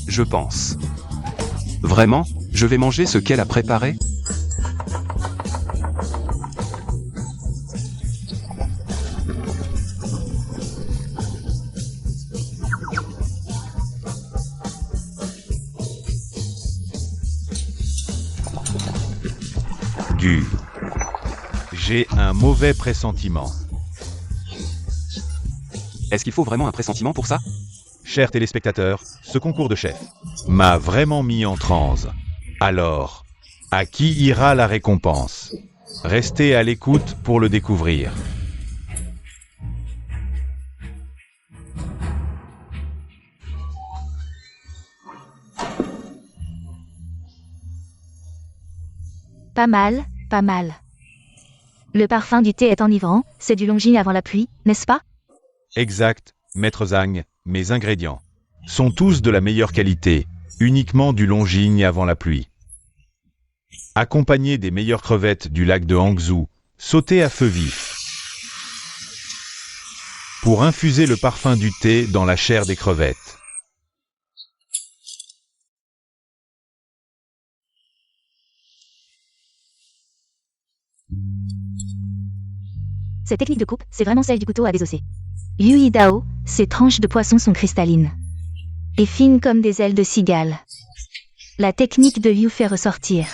Je pense. Vraiment, je vais manger ce qu'elle a préparé? Gu. J'ai un mauvais pressentiment. Est-ce qu'il faut vraiment un pressentiment pour ça? Chers téléspectateurs, ce concours de chef m'a vraiment mis en transe. Alors, à qui ira la récompense? Restez à l'écoute pour le découvrir. Pas mal, pas mal. Le parfum du thé est enivrant, c'est du Longines avant la pluie, n'est-ce pas? Exact, Maître Zhang, mes ingrédients sont tous de la meilleure qualité, uniquement du Longines avant la pluie. Accompagné des meilleures crevettes du lac de Hangzhou, sautées à feu vif. Pour infuser le parfum du thé dans la chair des crevettes. Cette technique de coupe, c'est vraiment celle du couteau à désosser. Liu Yidao, ces tranches de poisson sont cristallines. Et fines comme des ailes de cigale. La technique de Liu fait ressortir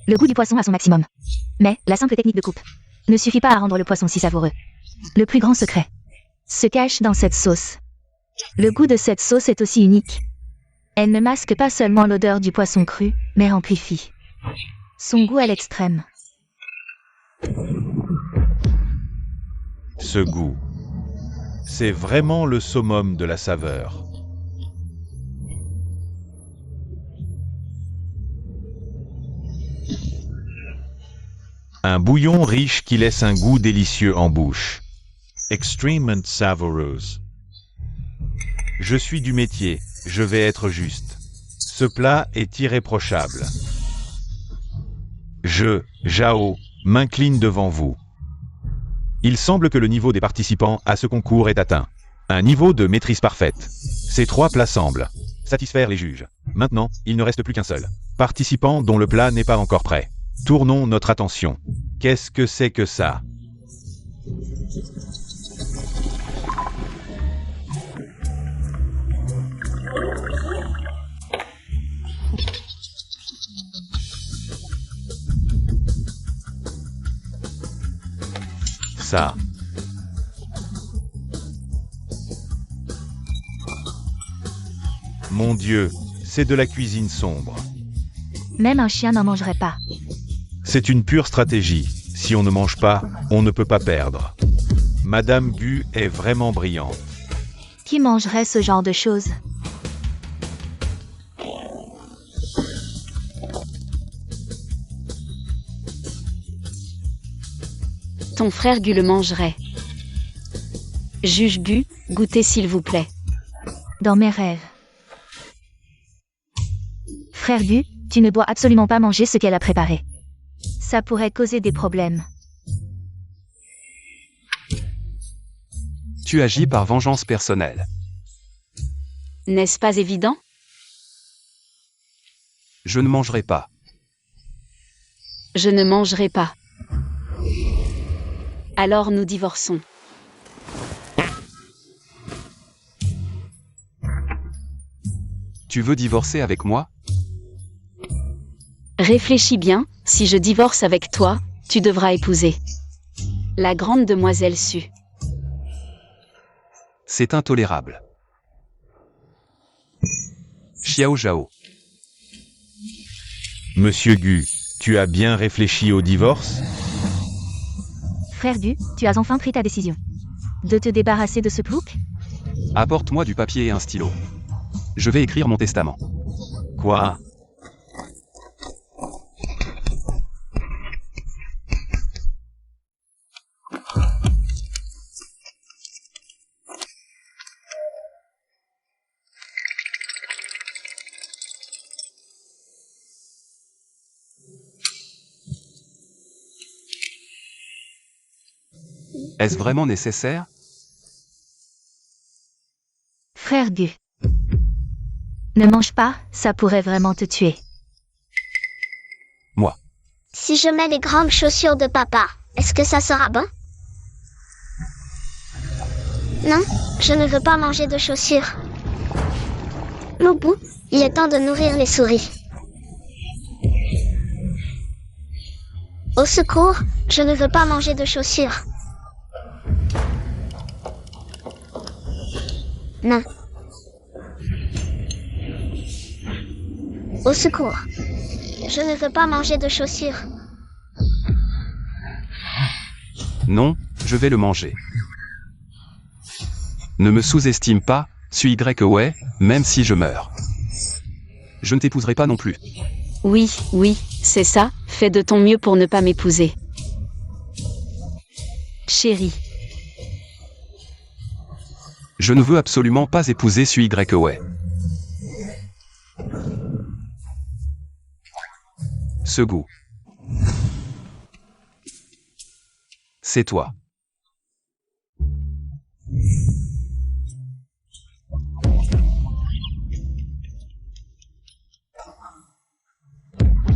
le goût du poisson à son maximum. Mais, la simple technique de coupe ne suffit pas à rendre le poisson si savoureux. Le plus grand secret se cache dans cette sauce. Le goût de cette sauce est aussi unique. Elle ne masque pas seulement l'odeur du poisson cru, mais amplifie son goût à l'extrême. Ce goût, c'est vraiment le summum de la saveur. Un bouillon riche qui laisse un goût délicieux en bouche. Extremement savoureuse. Je suis du métier, je vais être juste. Ce plat est irréprochable. Je, Zhao, m'incline devant vous. Il semble que le niveau des participants à ce concours est atteint. Un niveau de maîtrise parfaite. Ces trois plats semblent satisfaire les juges. Maintenant, il ne reste plus qu'un seul participant dont le plat n'est pas encore prêt. Tournons notre attention. Qu'est-ce que c'est que ça? Ça. Mon Dieu, c'est de la cuisine sombre. Même un chien n'en mangerait pas. C'est une pure stratégie. Si on ne mange pas, on ne peut pas perdre. Madame Gu est vraiment brillante. Qui mangerait ce genre de choses? Ton frère Gu le mangerait. Juge Gu, goûtez s'il vous plaît. Dans mes rêves. Frère Gu, tu ne dois absolument pas manger ce qu'elle a préparé. Ça pourrait causer des problèmes. Tu agis par vengeance personnelle. N'est-ce pas évident? Je ne mangerai pas. Je ne mangerai pas. Alors nous divorçons. Tu veux divorcer avec moi? Réfléchis bien, si je divorce avec toi, tu devras épouser la grande demoiselle Su. C'est intolérable. Xiao Zhao. Monsieur Gu, tu as bien réfléchi au divorce? Frère Gu, tu as enfin pris ta décision. De te débarrasser de ce plouc? Apporte-moi du papier et un stylo. Je vais écrire mon testament. Quoi? Est-ce vraiment nécessaire? Frère Gu. Ne mange pas, ça pourrait vraiment te tuer. Moi. Si je mets les grandes chaussures de papa, est-ce que ça sera bon? Non, je ne veux pas manger de chaussures. Moubou, il est temps de nourrir les souris. Au secours, je ne veux pas manger de chaussures. Non. Au secours. Je ne veux pas manger de chaussures. Non, je vais le manger. Ne me sous-estime pas, suis ouais, même si je meurs. Je ne t'épouserai pas non plus. Oui, oui, c'est ça, fais de ton mieux pour ne pas m'épouser. Chérie, Je ne veux absolument pas épouser suis ouais. Ce goût. C'est toi.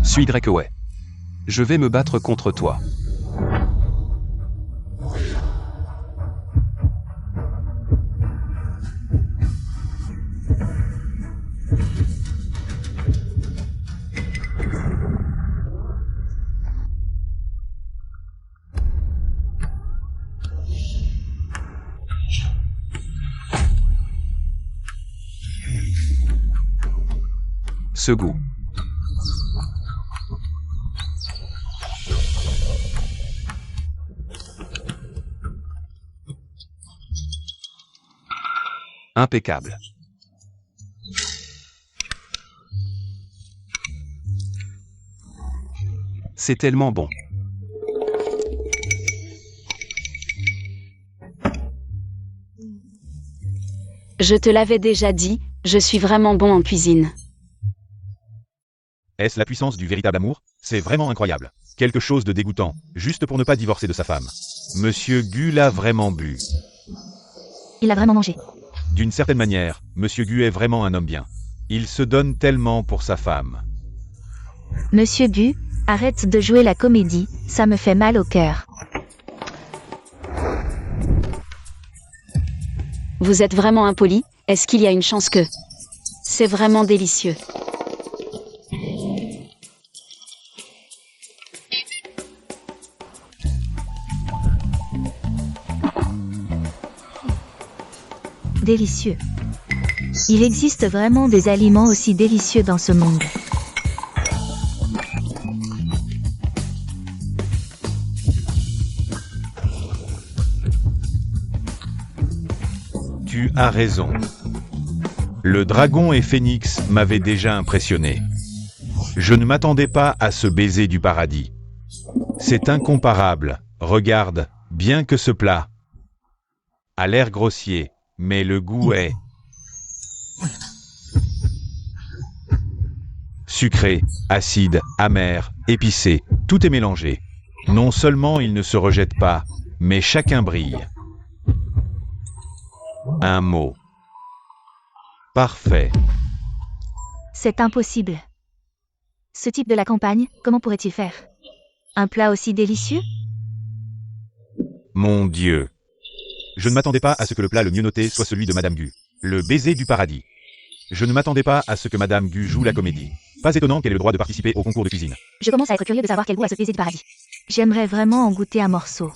Suis ouais. Je vais me battre contre toi. Ce goût. Impeccable. C'est tellement bon. je te l'avais déjà dit, je suis vraiment bon en cuisine. Est-ce la puissance du véritable amour? C'est vraiment incroyable. Quelque chose de dégoûtant, juste pour ne pas divorcer de sa femme. Monsieur Gu l'a vraiment bu. Il a vraiment mangé. D'une certaine manière, Monsieur Gu est vraiment un homme bien. Il se donne tellement pour sa femme. Monsieur Gu, arrête de jouer la comédie, ça me fait mal au cœur. Vous êtes vraiment impoli, est-ce qu'il y a une chance que... C'est vraiment délicieux. Délicieux. Il existe vraiment des aliments aussi délicieux dans ce monde. Tu as raison. Le dragon et Phénix m'avaient déjà impressionné. Je ne m'attendais pas à ce baiser du paradis. C'est incomparable. Regarde, bien que ce plat. A l'air grossier, mais le goût est sucré, acide, amer, épicé, tout est mélangé. Non seulement ils ne se rejettent pas, mais chacun brille. Un mot. Parfait. C'est impossible. Ce type de la campagne, comment pourrait-il faire? Un plat aussi délicieux? Mon Dieu. Je ne m'attendais pas à ce que le plat le mieux noté soit celui de Madame Gu. Le baiser du paradis. Je ne m'attendais pas à ce que Madame Gu joue la comédie. Pas étonnant qu'elle ait le droit de participer au concours de cuisine. Je commence à être curieux de savoir quel goût a ce baiser du paradis. J'aimerais vraiment en goûter un morceau.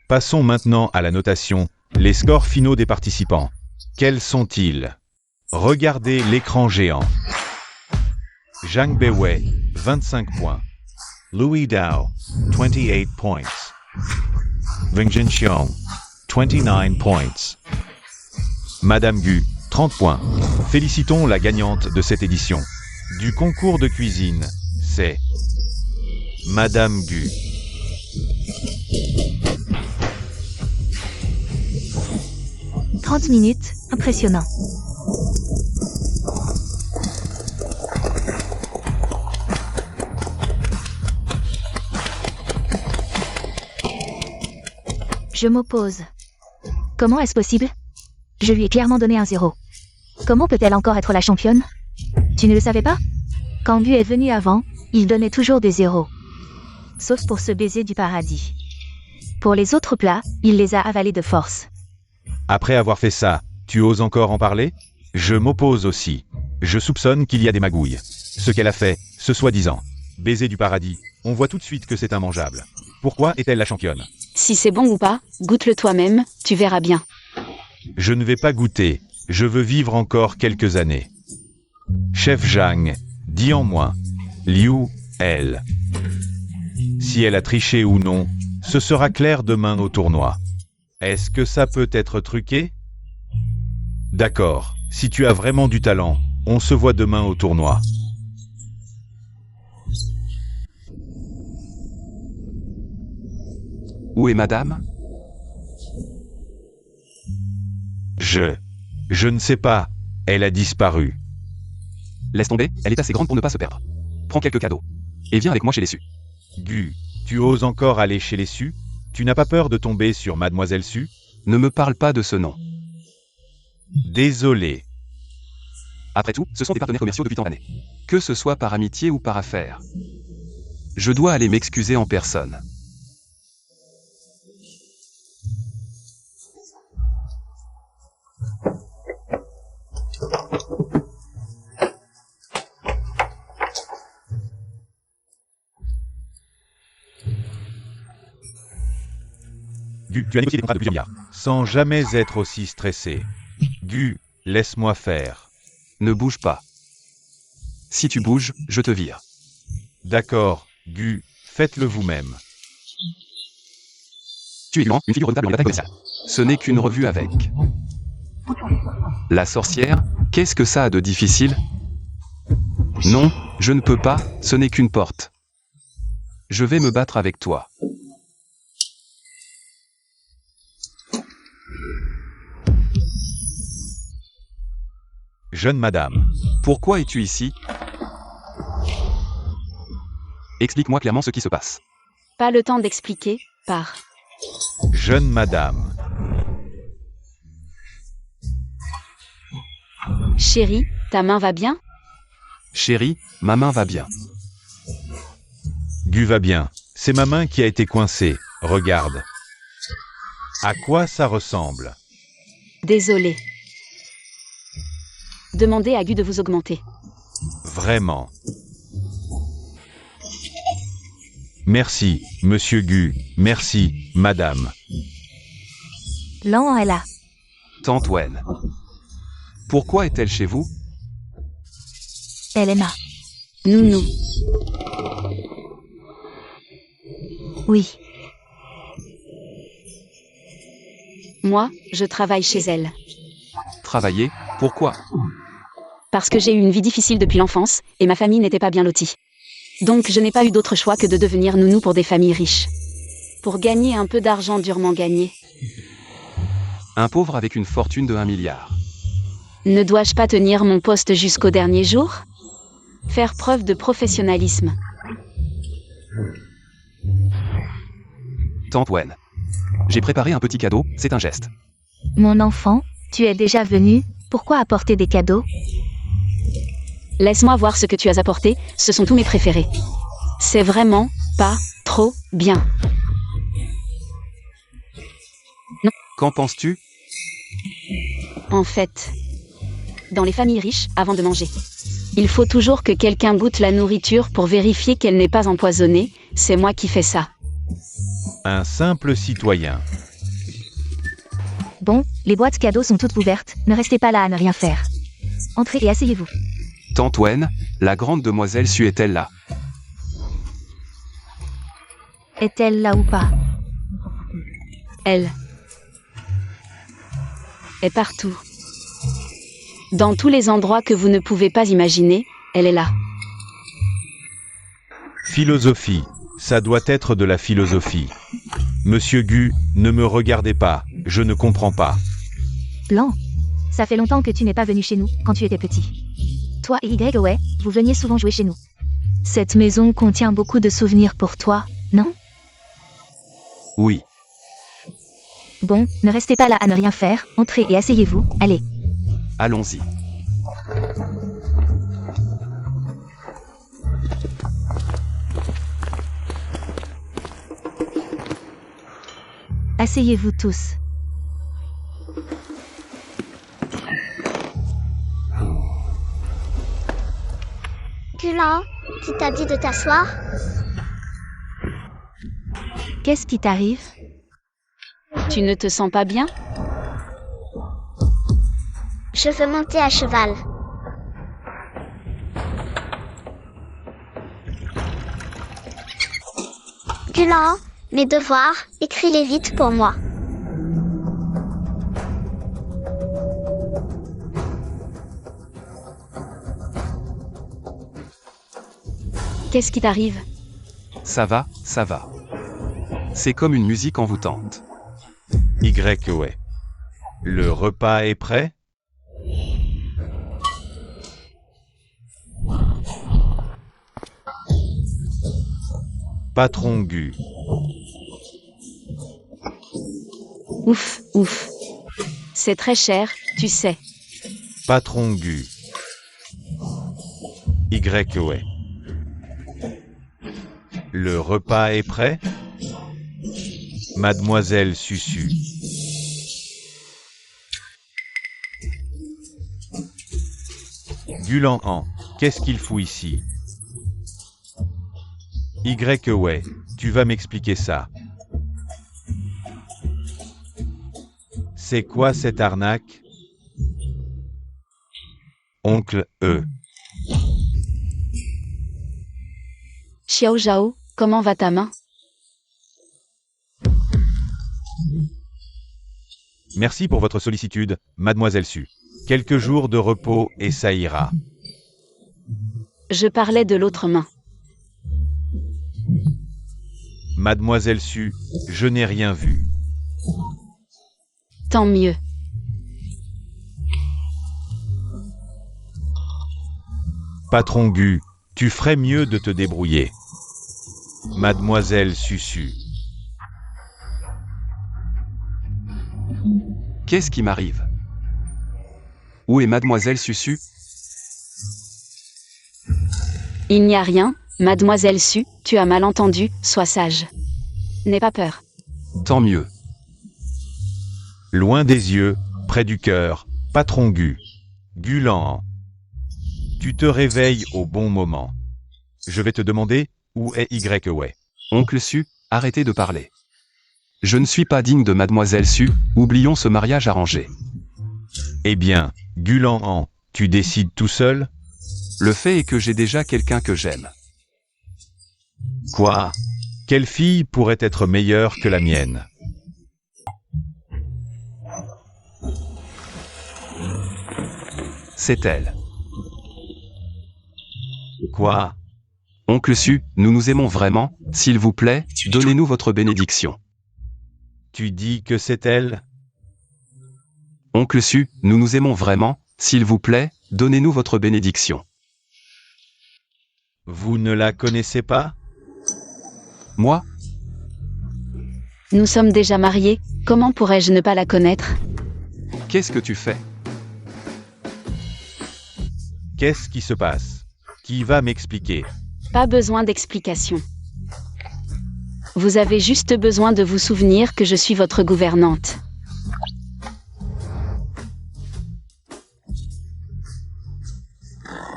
Passons maintenant à la notation, les scores finaux des participants. Quels sont-ils? Regardez l'écran géant. Zhang Beiwei, 25 points. Louis Dao, 28 points. Wengjin Xiong, 29 points. Madame Gu, 30 points. Félicitons la gagnante de cette édition. Du concours de cuisine, c'est Madame Gu. « 30 minutes, impressionnant. Je m'oppose. Comment est-ce possible? Je lui ai clairement donné un 0. Comment peut-elle encore être la championne? Tu ne le savais pas? Quand Bu est venu avant, il donnait toujours des 0. Sauf pour ce baiser du paradis. Pour les autres plats, il les a avalés de force. Après avoir fait ça, tu oses encore en parler? Je m'oppose aussi. Je soupçonne qu'il y a des magouilles. Ce qu'elle a fait, ce soi-disant baiser du paradis, on voit tout de suite que c'est immangeable. Pourquoi est-elle la championne? Si c'est bon ou pas, goûte-le toi-même, tu verras bien. Je ne vais pas goûter, je veux vivre encore quelques années. Chef Zhang, dis en moins. Liu, elle. Si elle a triché ou non, ce sera clair demain au tournoi. Est-ce que ça peut être truqué? D'accord, si tu as vraiment du talent, on se voit demain au tournoi. Où est madame? Je ne sais pas, elle a disparu. Laisse tomber, elle est assez grande pour ne pas se perdre. Prends quelques cadeaux. Et viens avec moi chez les Su. Gu, tu oses encore aller chez les Su? Tu n'as pas peur de tomber sur Mademoiselle Su? Ne me parle pas de ce nom. Désolé. Après tout, ce sont des partenaires commerciaux depuis tant d'années. Que ce soit par amitié ou par affaire. Je dois aller m'excuser en personne. Gu, tu as négocié des contrats de plusieurs milliards. Sans jamais être aussi stressé. Gu, laisse-moi faire. Ne bouge pas. Si tu bouges, je te vire. D'accord, Gu, faites-le vous-même. Tu es Luan, une figure redoutable en bataille commerciale. Ce n'est qu'une revue avec. La sorcière, qu'est-ce que ça a de difficile? Non, je ne peux pas, ce n'est qu'une porte. Je vais me battre avec toi. Jeune madame. Pourquoi es-tu ici? Explique-moi clairement ce qui se passe. Pas le temps d'expliquer, pars. Jeune madame. Chérie, ta main va bien? Chérie, ma main va bien. Gu va bien. C'est ma main qui a été coincée. Regarde. À quoi ça ressemble? Désolé. Demandez à Gu de vous augmenter. Vraiment. Merci, monsieur Gu. Merci, madame. Lan est là. Tante Wen. Pourquoi est-elle chez vous? Elle est ma. Nounou. Oui. Moi, je travaille chez elle. Travailler? Pourquoi? Parce que j'ai eu une vie difficile depuis l'enfance, et ma famille n'était pas bien lotie. Donc je n'ai pas eu d'autre choix que de devenir nounou pour des familles riches. Pour gagner un peu d'argent durement gagné. Un pauvre avec une fortune de 1 milliard. Ne dois-je pas tenir mon poste jusqu'au dernier jour? Faire preuve de professionnalisme. Tante Wen. J'ai préparé un petit cadeau, c'est un geste. Mon enfant, tu es déjà venu, pourquoi apporter des cadeaux? Laisse-moi voir ce que tu as apporté, ce sont tous mes préférés. C'est vraiment pas trop bien. Qu'en penses-tu? En fait, dans les familles riches, avant de manger, il faut toujours que quelqu'un goûte la nourriture pour vérifier qu'elle n'est pas empoisonnée, c'est moi qui fais ça. Un simple citoyen. Bon, les boîtes cadeaux sont toutes ouvertes, ne restez pas là à ne rien faire. Entrez et asseyez-vous. Tante Wen, la grande demoiselle Su est-elle là? Est-elle là ou pas? Elle est partout. Dans tous les endroits que vous ne pouvez pas imaginer, elle est là. Philosophie. Ça doit être de la philosophie. Monsieur Gu, ne me regardez pas, je ne comprends pas. Blanc, ça fait longtemps que tu n'es pas venu chez nous, quand tu étais petit. Toi et Y, vous veniez souvent jouer chez nous. Cette maison contient beaucoup de souvenirs pour toi, non? Oui. Bon, ne restez pas là à ne rien faire, entrez et asseyez-vous, allez. Allons-y. Asseyez-vous tous. Gulan, qui t'a dit de t'asseoir? Qu'est-ce qui t'arrive? Tu ne te sens pas bien? Je veux monter à cheval. Gulan, mes devoirs, écris-les vite pour moi. Qu'est-ce qui t'arrive? Ça va, ça va. C'est comme une musique envoûtante. Y. Le repas est prêt? Patron Gu. Ouf, ouf. C'est très cher, tu sais. Patron Gu. Y. Le repas est prêt? Mademoiselle Susu. Gulan, qu'est-ce qu'il fout ici? Y. Tu vas m'expliquer ça. C'est quoi cette arnaque? Oncle E. Xiao Zhao, comment va ta main? Merci pour votre sollicitude, Mademoiselle Su. Quelques jours de repos et ça ira. Je parlais de l'autre main. Mademoiselle Su, je n'ai rien vu. Tant mieux. Patron Gu, tu ferais mieux de te débrouiller. Mademoiselle Susu. Qu'est-ce qui m'arrive? Où est Mademoiselle Susu? Il n'y a rien, Mademoiselle Su, tu as mal entendu, sois sage. N'aie pas peur. Tant mieux. Loin des yeux, près du cœur, Patron Gu. Gulan. Tu te réveilles au bon moment. Je vais te demander, où est Y. Oncle Su, arrêtez de parler. Je ne suis pas digne de Mademoiselle Su, oublions ce mariage arrangé. Eh bien, Gulan, tu décides tout seul? Le fait est que j'ai déjà quelqu'un que j'aime. Quoi? Quelle fille pourrait être meilleure que la mienne? C'est elle. Quoi? Oncle Su, nous nous aimons vraiment, s'il vous plaît, donnez-nous votre bénédiction. Tu dis que c'est elle? Oncle Su, nous nous aimons vraiment, s'il vous plaît, donnez-nous votre bénédiction. Vous ne la connaissez pas? Moi? Nous sommes déjà mariés, comment pourrais-je ne pas la connaître? Qu'est-ce que tu fais? Qu'est-ce qui se passe? Qui va m'expliquer? Pas besoin d'explication. Vous avez juste besoin de vous souvenir que je suis votre gouvernante.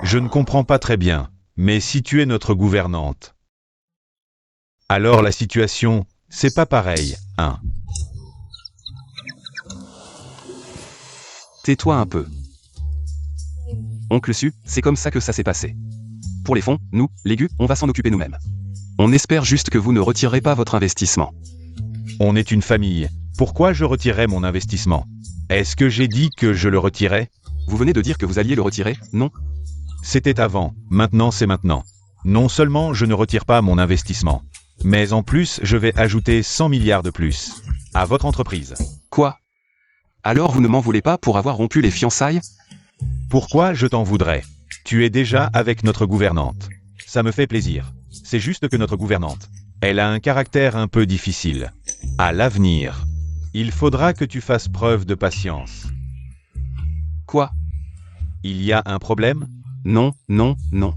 Je ne comprends pas très bien, mais si tu es notre gouvernante, alors la situation, c'est pas pareil, hein? Tais-toi un peu. Oncle Su, c'est comme ça que ça s'est passé. Pour les fonds, nous, les Gu, on va s'en occuper nous-mêmes. On espère juste que vous ne retirerez pas votre investissement. On est une famille. Pourquoi je retirerais mon investissement? Est-ce que j'ai dit que je le retirais? Vous venez de dire que vous alliez le retirer, non? C'était avant, maintenant c'est maintenant. Non seulement je ne retire pas mon investissement, mais en plus je vais ajouter 100 milliards de plus à votre entreprise. Quoi? Alors vous ne m'en voulez pas pour avoir rompu les fiançailles? Pourquoi je t'en voudrais? Tu es déjà avec notre gouvernante. Ça me fait plaisir. C'est juste que notre gouvernante, elle a un caractère un peu difficile. À l'avenir, il faudra que tu fasses preuve de patience. Quoi? Il y a un problème? Non, non, non.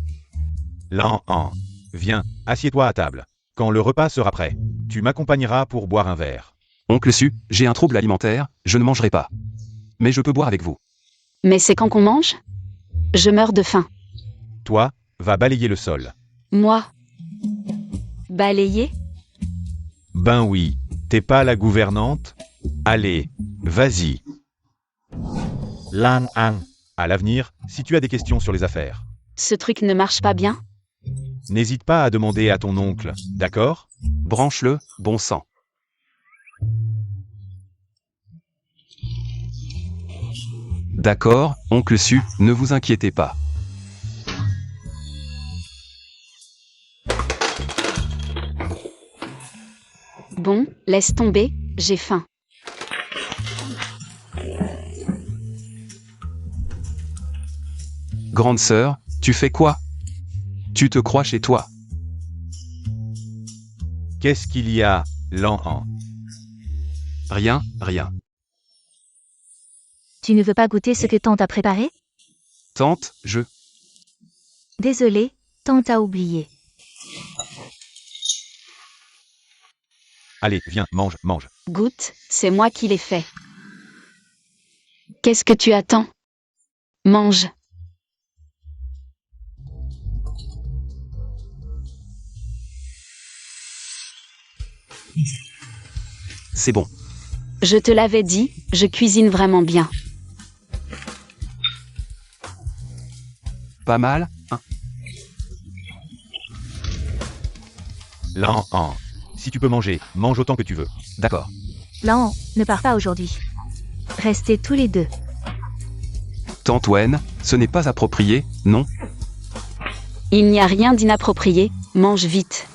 Lan-Han, viens, assieds-toi à table. Quand le repas sera prêt, tu m'accompagneras pour boire un verre. Oncle Su, j'ai un trouble alimentaire, je ne mangerai pas. Mais je peux boire avec vous. Mais c'est quand qu'on mange? Je meurs de faim. Toi, va balayer le sol. Moi? Balayer? Ben oui, t'es pas la gouvernante? Allez, vas-y. Lan-Han, à l'avenir, si tu as des questions sur les affaires, Ce truc ne marche pas bien? n'hésite pas à demander à ton oncle, d'accord? Branche-le, bon sang. D'accord, oncle Su, ne vous inquiétez pas. Bon, laisse tomber, j'ai faim. Grande sœur, tu fais quoi? Tu te crois chez toi? Qu'est-ce qu'il y a, Lan-Han? Rien, rien. Tu ne veux pas goûter ce que tante a préparé? Tante, Désolé, tante a oublié. Allez, viens, mange, mange. Goûte, c'est moi qui l'ai fait. Qu'est-ce que tu attends? Mange. c'est bon. Je te l'avais dit, je cuisine vraiment bien. Pas mal, hein? Lan-Han, si tu peux manger, mange autant que tu veux. D'accord. Lan, ne pars pas aujourd'hui. Restez tous les deux. Tante Wen, ce n'est pas approprié, non? Il n'y a rien d'inapproprié, mange vite.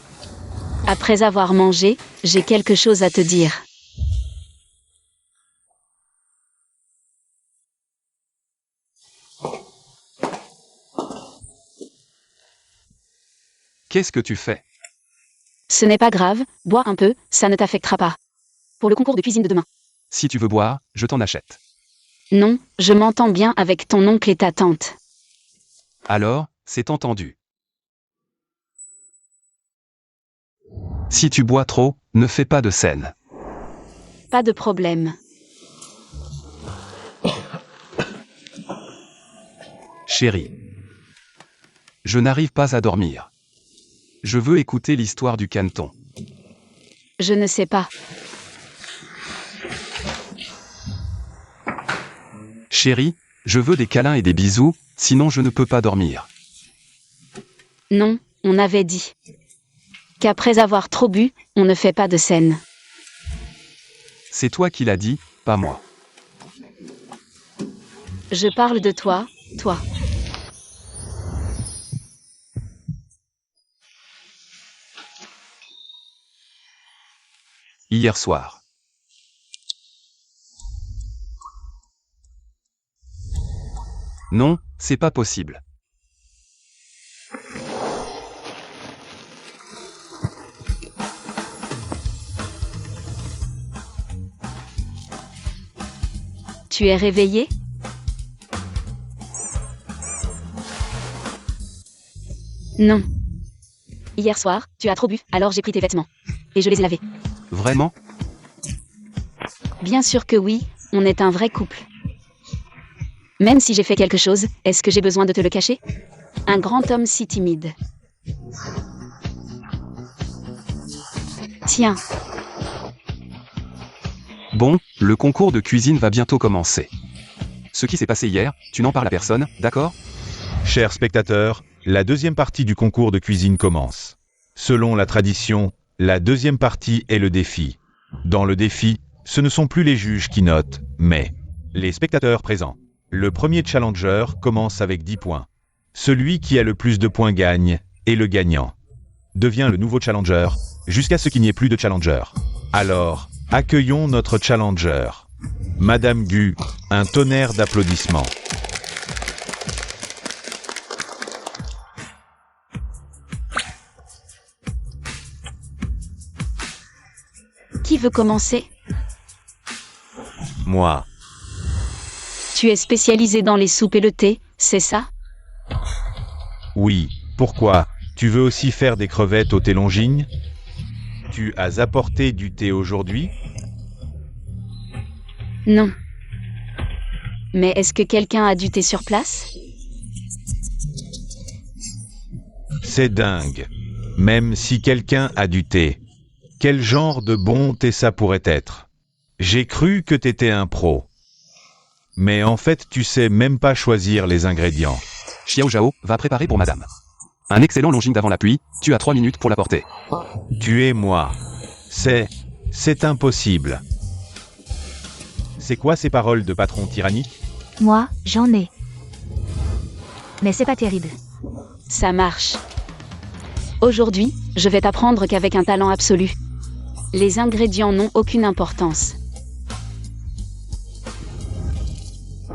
Après avoir mangé, j'ai quelque chose à te dire. Qu'est-ce que tu fais? Ce n'est pas grave, bois un peu, ça ne t'affectera pas. Pour le concours de cuisine de demain. Si tu veux boire, je t'en achète. Non, je m'entends bien avec ton oncle et ta tante. Alors, c'est entendu. Si tu bois trop, ne fais pas de scène. Pas de problème. Chérie. Je n'arrive pas à dormir. Je veux écouter l'histoire du canton. Je ne sais pas. Chérie, je veux des câlins et des bisous, sinon je ne peux pas dormir. Non, on avait dit qu'après avoir trop bu, on ne fait pas de scène. C'est toi qui l'as dit, pas moi. Je parle de toi, toi. Hier soir. Non, c'est pas possible. Tu es réveillé? Non. Hier soir, tu as trop bu, alors j'ai pris tes vêtements. Et je les ai lavés. Vraiment? Bien sûr que oui, on est un vrai couple. Même si j'ai fait quelque chose, est-ce que j'ai besoin de te le cacher? Un grand homme si timide. Tiens, Bon, le concours de cuisine va bientôt commencer. Ce qui s'est passé hier, tu n'en parles à personne, d'accord? Chers spectateurs, la deuxième partie du concours de cuisine commence. Selon la tradition, la deuxième partie est le défi. Dans le défi, ce ne sont plus les juges qui notent, mais les spectateurs présents. Le premier challenger commence avec 10 points. Celui qui a le plus de points gagne, et le gagnant devient le nouveau challenger, jusqu'à ce qu'il n'y ait plus de challenger. Alors, accueillons notre challenger. Madame Gu, un tonnerre d'applaudissements. qui veut commencer? Moi. Tu es spécialisé dans les soupes et le thé, c'est ça? Oui, pourquoi? Tu veux aussi faire des crevettes au thé Longines? Tu as apporté du thé aujourd'hui? Non. Mais est-ce que quelqu'un a du thé sur place? C'est dingue. Même si quelqu'un a du thé. Quel genre de bon thé ça pourrait être? J'ai cru que t'étais un pro. Mais en fait, tu sais même pas choisir les ingrédients. Xiao Zhao va préparer pour madame. Un excellent Longines d'avant la pluie, tu as 3 minutes pour l'apporter. Tu es moi. C'est impossible. C'est quoi ces paroles de patron tyrannique? Moi, j'en ai. Mais c'est pas terrible. Ça marche. Aujourd'hui, je vais t'apprendre qu'avec un talent absolu, les ingrédients n'ont aucune importance.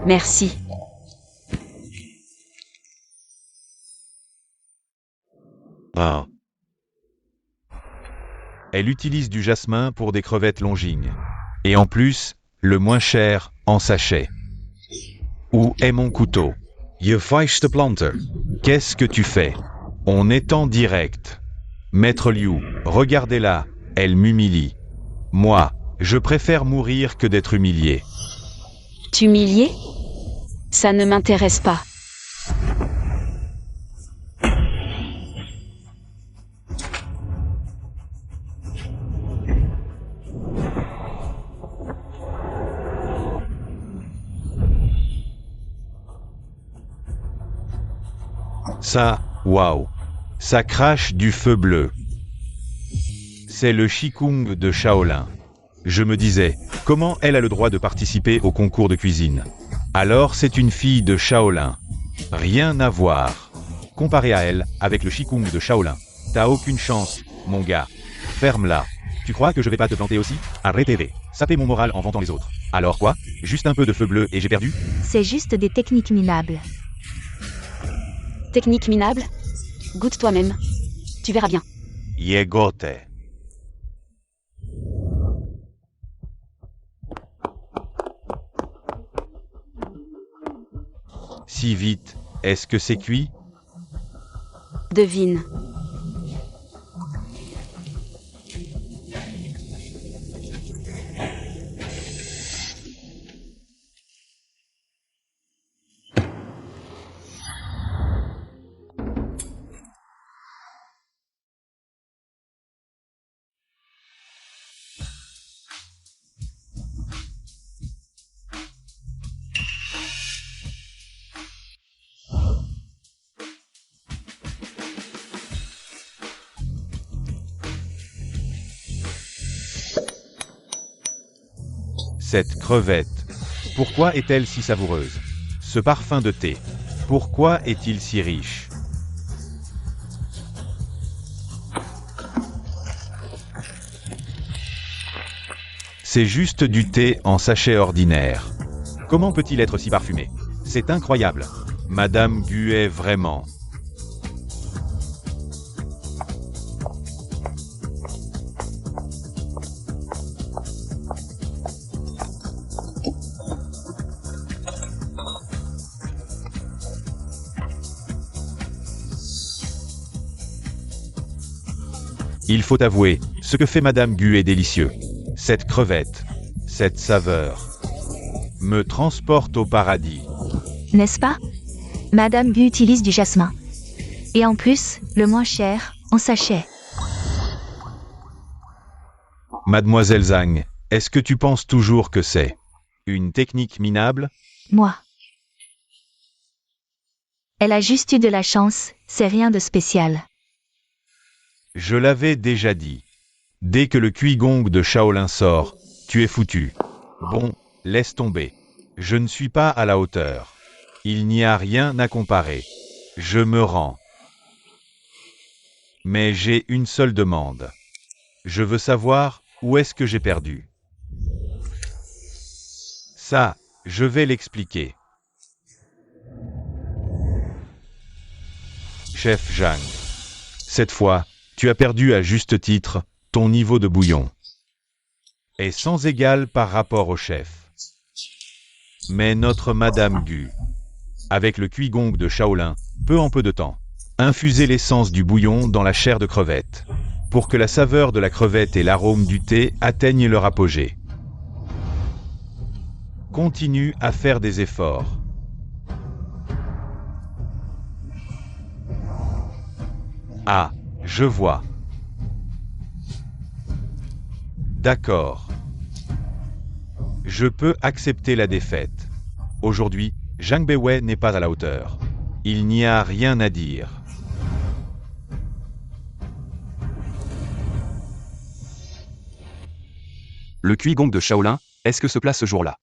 Merci. Ah. Elle utilise du jasmin pour des crevettes Longines. Et en plus, le moins cher, en sachet. Où est mon couteau? Je feiste planter. Qu'est-ce que tu fais? On est en direct. Maître Liu, regardez-la, elle m'humilie. Moi, je préfère mourir que d'être humilié. T'humilier? Ça ne m'intéresse pas. Ça, waouh, ça crache du feu bleu. C'est le Qigong de Shaolin. Je me disais, comment elle a le droit de participer au concours de cuisine? Alors c'est une fille de Shaolin. Rien à voir. Comparé à elle, avec le Qigong de Shaolin, t'as aucune chance, mon gars. Ferme-la. Tu crois que je vais pas te planter aussi? Arrêtez. Saper mon moral en vantant les autres. Alors quoi? Juste un peu de feu bleu et j'ai perdu? C'est juste des techniques minables. Technique minable? Goûte toi-même. Tu verras bien. Yegote. Si vite, est-ce que c'est cuit? Devine. Cette crevette, pourquoi est-elle si savoureuse? Ce parfum de thé, pourquoi est-il si riche? C'est juste du thé en sachet ordinaire. Comment peut-il être si parfumé? C'est incroyable. Madame Gu est vraiment... Il faut avouer, ce que fait Madame Gu est délicieux. Cette crevette, cette saveur, me transporte au paradis. N'est-ce pas? Madame Gu utilise du jasmin. Et en plus, le moins cher, en sachet. Mademoiselle Zhang, est-ce que tu penses toujours que c'est une technique minable? Moi. Elle a juste eu de la chance, c'est rien de spécial. Je l'avais déjà dit. Dès que le Qui-Gong de Shaolin sort, tu es foutu. Bon, laisse tomber. Je ne suis pas à la hauteur. Il n'y a rien à comparer. Je me rends. Mais j'ai une seule demande. Je veux savoir où est-ce que j'ai perdu. Ça, je vais l'expliquer. Chef Zhang. Cette fois, tu as perdu à juste titre ton niveau de bouillon. Est sans égal par rapport au chef. Mais notre Madame Gu, avec le Qui-Gong de Shaolin, peut en peu de temps infuser l'essence du bouillon dans la chair de crevette, pour que la saveur de la crevette et l'arôme du thé atteignent leur apogée. Continue à faire des efforts. Ah, je vois. D'accord. Je peux accepter la défaite. Aujourd'hui, Zhang Beiwei n'est pas à la hauteur. Il n'y a rien à dire. Le Qui-Gong de Shaolin, est-ce que ce plat ce jour-là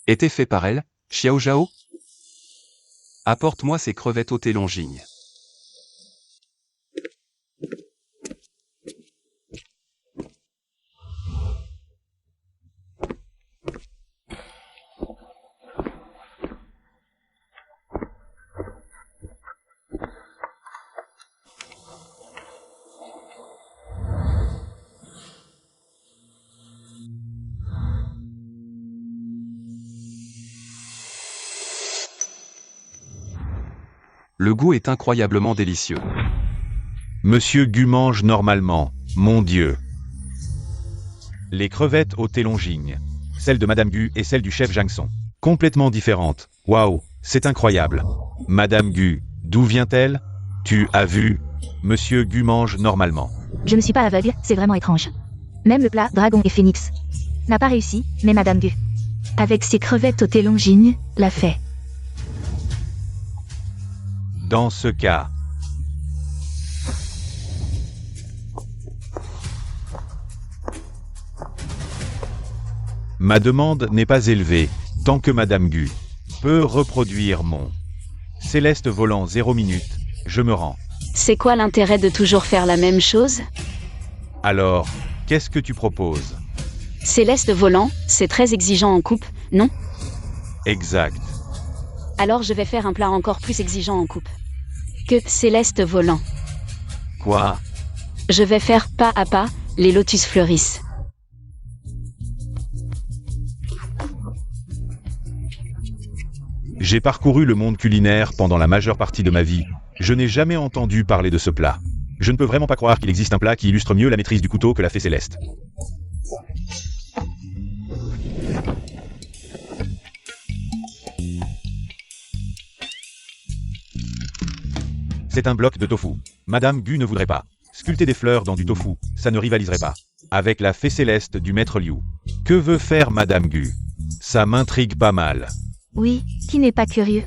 était fait par elle, Xiao Zhao? Apporte-moi ces crevettes au thé Longines. Le goût est incroyablement délicieux. Monsieur Gu mange normalement, mon Dieu. Les crevettes au thé Longines, celles de Madame Gu et celles du chef Zhang sont complètement différentes. Waouh, c'est incroyable. Madame Gu, d'où vient-elle? Tu as vu? Monsieur Gu mange normalement. Je ne suis pas aveugle, c'est vraiment étrange. Même le plat Dragon et Phénix n'a pas réussi, mais Madame Gu, avec ses crevettes au thé Longines, l'a fait. Dans ce cas, ma demande n'est pas élevée, tant que Madame Gu peut reproduire mon Céleste volant 0 minute, je me rends. C'est quoi l'intérêt de toujours faire la même chose? Alors, qu'est-ce que tu proposes? Céleste volant, c'est très exigeant en coupe, non? Exact. Alors je vais faire un plat encore plus exigeant en coupe que Céleste volant. Quoi? Je vais faire pas à pas les lotus fleurissent. J'ai parcouru le monde culinaire pendant la majeure partie de ma vie. Je n'ai jamais entendu parler de ce plat. Je ne peux vraiment pas croire qu'il existe un plat qui illustre mieux la maîtrise du couteau que la fée Céleste. C'est un bloc de tofu. Madame Gu ne voudrait pas sculpter des fleurs dans du tofu, ça ne rivaliserait pas avec la fée Céleste du maître Liu. Que veut faire Madame Gu? Ça m'intrigue pas mal. Oui, qui n'est pas curieux?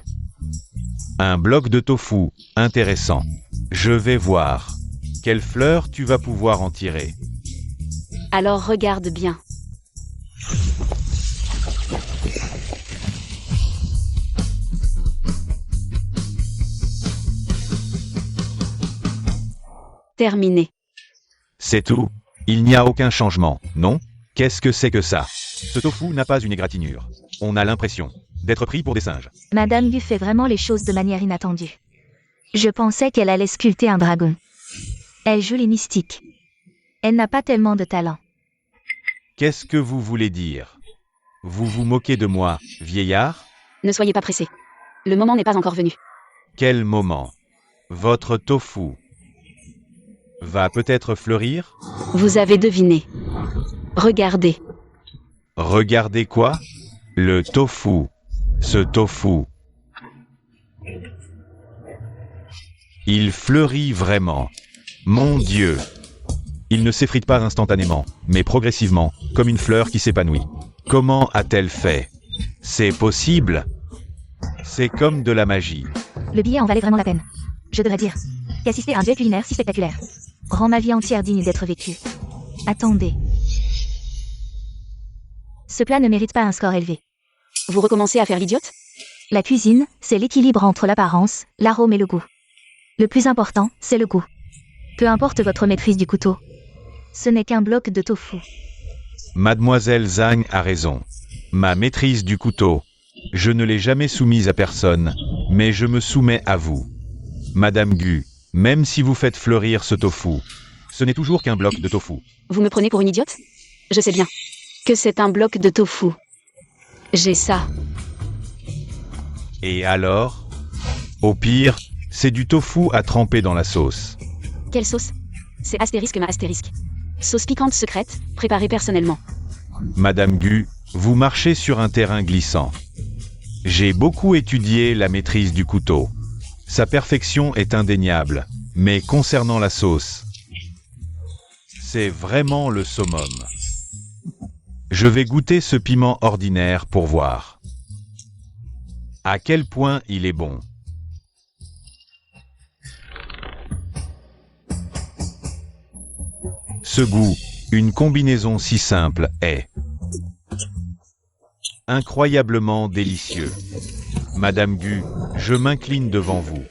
Un bloc de tofu, intéressant. Je vais voir. Quelle fleur tu vas pouvoir en tirer? Alors regarde bien. Terminé. C'est tout? Il n'y a aucun changement, non? Qu'est-ce que c'est que ça? Ce tofu n'a pas une égratignure. On a l'impression d'être pris pour des singes. Madame Gu fait vraiment les choses de manière inattendue. Je pensais qu'elle allait sculpter un dragon. Elle joue les mystiques. Elle n'a pas tellement de talent. Qu'est-ce que vous voulez dire? Vous vous moquez de moi, vieillard? Ne soyez pas pressé. Le moment n'est pas encore venu. Quel moment? Votre tofu va peut-être fleurir? Vous avez deviné. Regardez. Regardez quoi? Le tofu. Ce tofu. Il fleurit vraiment. Mon Dieu! Il ne s'effrite pas instantanément, mais progressivement, comme une fleur qui s'épanouit. Comment a-t-elle fait? C'est possible? C'est comme de la magie. Le billet en valait vraiment la peine. Je devrais dire qu'assister à un duel culinaire si spectaculaire rend ma vie entière digne d'être vécue. Attendez. Ce plat ne mérite pas un score élevé. Vous recommencez à faire l'idiote? La cuisine, c'est l'équilibre entre l'apparence, l'arôme et le goût. Le plus important, c'est le goût. Peu importe votre maîtrise du couteau. Ce n'est qu'un bloc de tofu. Mademoiselle Zhang a raison. Ma maîtrise du couteau. Je ne l'ai jamais soumise à personne, mais je me soumets à vous. Madame Gu, même si vous faites fleurir ce tofu, ce n'est toujours qu'un bloc de tofu. Vous me prenez pour une idiote? Je sais bien que c'est un bloc de tofu. J'ai ça. Et alors? Au pire, c'est du tofu à tremper dans la sauce. Quelle sauce? C'est astérisque ma astérisque. Sauce piquante secrète, préparée personnellement. Madame Gu, vous marchez sur un terrain glissant. J'ai beaucoup étudié la maîtrise du couteau. Sa perfection est indéniable, mais concernant la sauce, c'est vraiment le summum. Je vais goûter ce piment ordinaire pour voir à quel point il est bon. Ce goût, une combinaison si simple, est incroyablement délicieux. Madame Gu, je m'incline devant vous.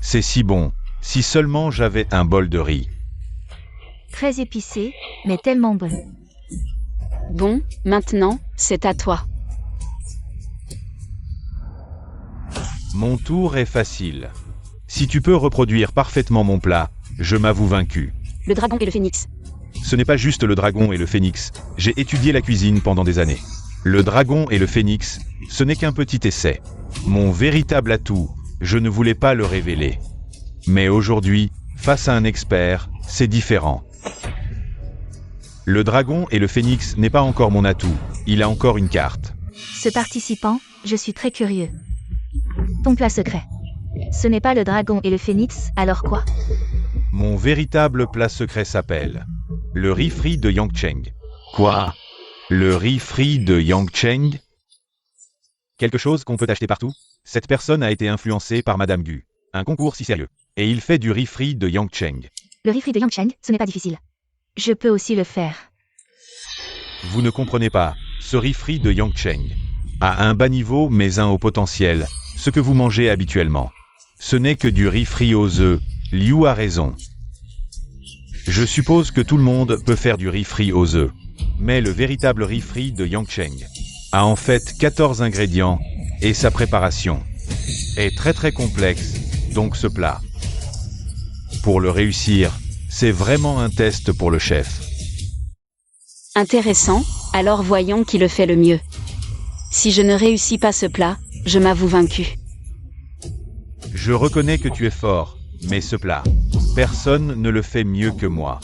C'est si bon, si seulement j'avais un bol de riz. Très épicé, mais tellement bon. Bon, maintenant, c'est à toi. Mon tour est facile. Si tu peux reproduire parfaitement mon plat, je m'avoue vaincu. Le dragon et le phénix. Ce n'est pas juste le dragon et le phénix, j'ai étudié la cuisine pendant des années. Le dragon et le phénix, ce n'est qu'un petit essai. Mon véritable atout, je ne voulais pas le révéler. Mais aujourd'hui, face à un expert, c'est différent. Le dragon et le phénix n'est pas encore mon atout, il a encore une carte. Ce participant, je suis très curieux. Ton plat secret. Ce n'est pas le dragon et le phénix, alors quoi? Mon véritable plat secret s'appelle le riz frit de Yangcheng. Quoi? Le riz frit de Yangcheng? Quelque chose qu'on peut acheter partout? Cette personne a été influencée par Madame Gu. Un concours si sérieux. Et il fait du riz frit de Yangcheng. Le riz frit de Yangcheng, ce n'est pas difficile. Je peux aussi le faire. Vous ne comprenez pas, ce riz frit de Yangcheng a un bas niveau mais un haut potentiel, ce que vous mangez habituellement. Ce n'est que du riz frit aux œufs, Liu a raison. Je suppose que tout le monde peut faire du riz frit aux œufs. Mais le véritable riz frit de Yangcheng a en fait 14 ingrédients et sa préparation est très complexe, donc ce plat. Pour le réussir, c'est vraiment un test pour le chef. Intéressant, alors voyons qui le fait le mieux. Si je ne réussis pas ce plat, je m'avoue vaincu. Je reconnais que tu es fort, mais ce plat, personne ne le fait mieux que moi.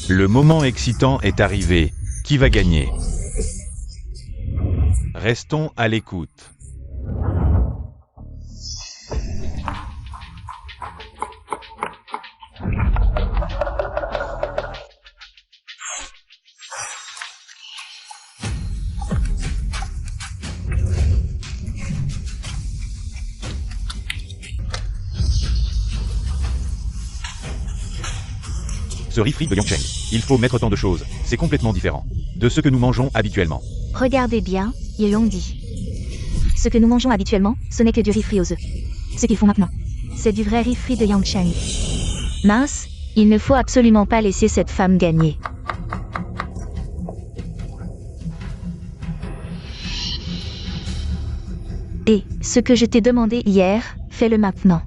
Le moment excitant est arrivé. Qui va gagner? Restons à l'écoute. Ce riz frit de Yangcheng, il faut mettre tant de choses, c'est complètement différent de ce que nous mangeons habituellement. Regardez bien, ils l'ont dit. Ce que nous mangeons habituellement, ce n'est que du riz frit aux œufs. Ce qu'ils font maintenant, C'est du vrai riz frit de Yangcheng. Mince, il ne faut absolument pas laisser cette femme gagner. Et, ce que je t'ai demandé hier, fais-le maintenant.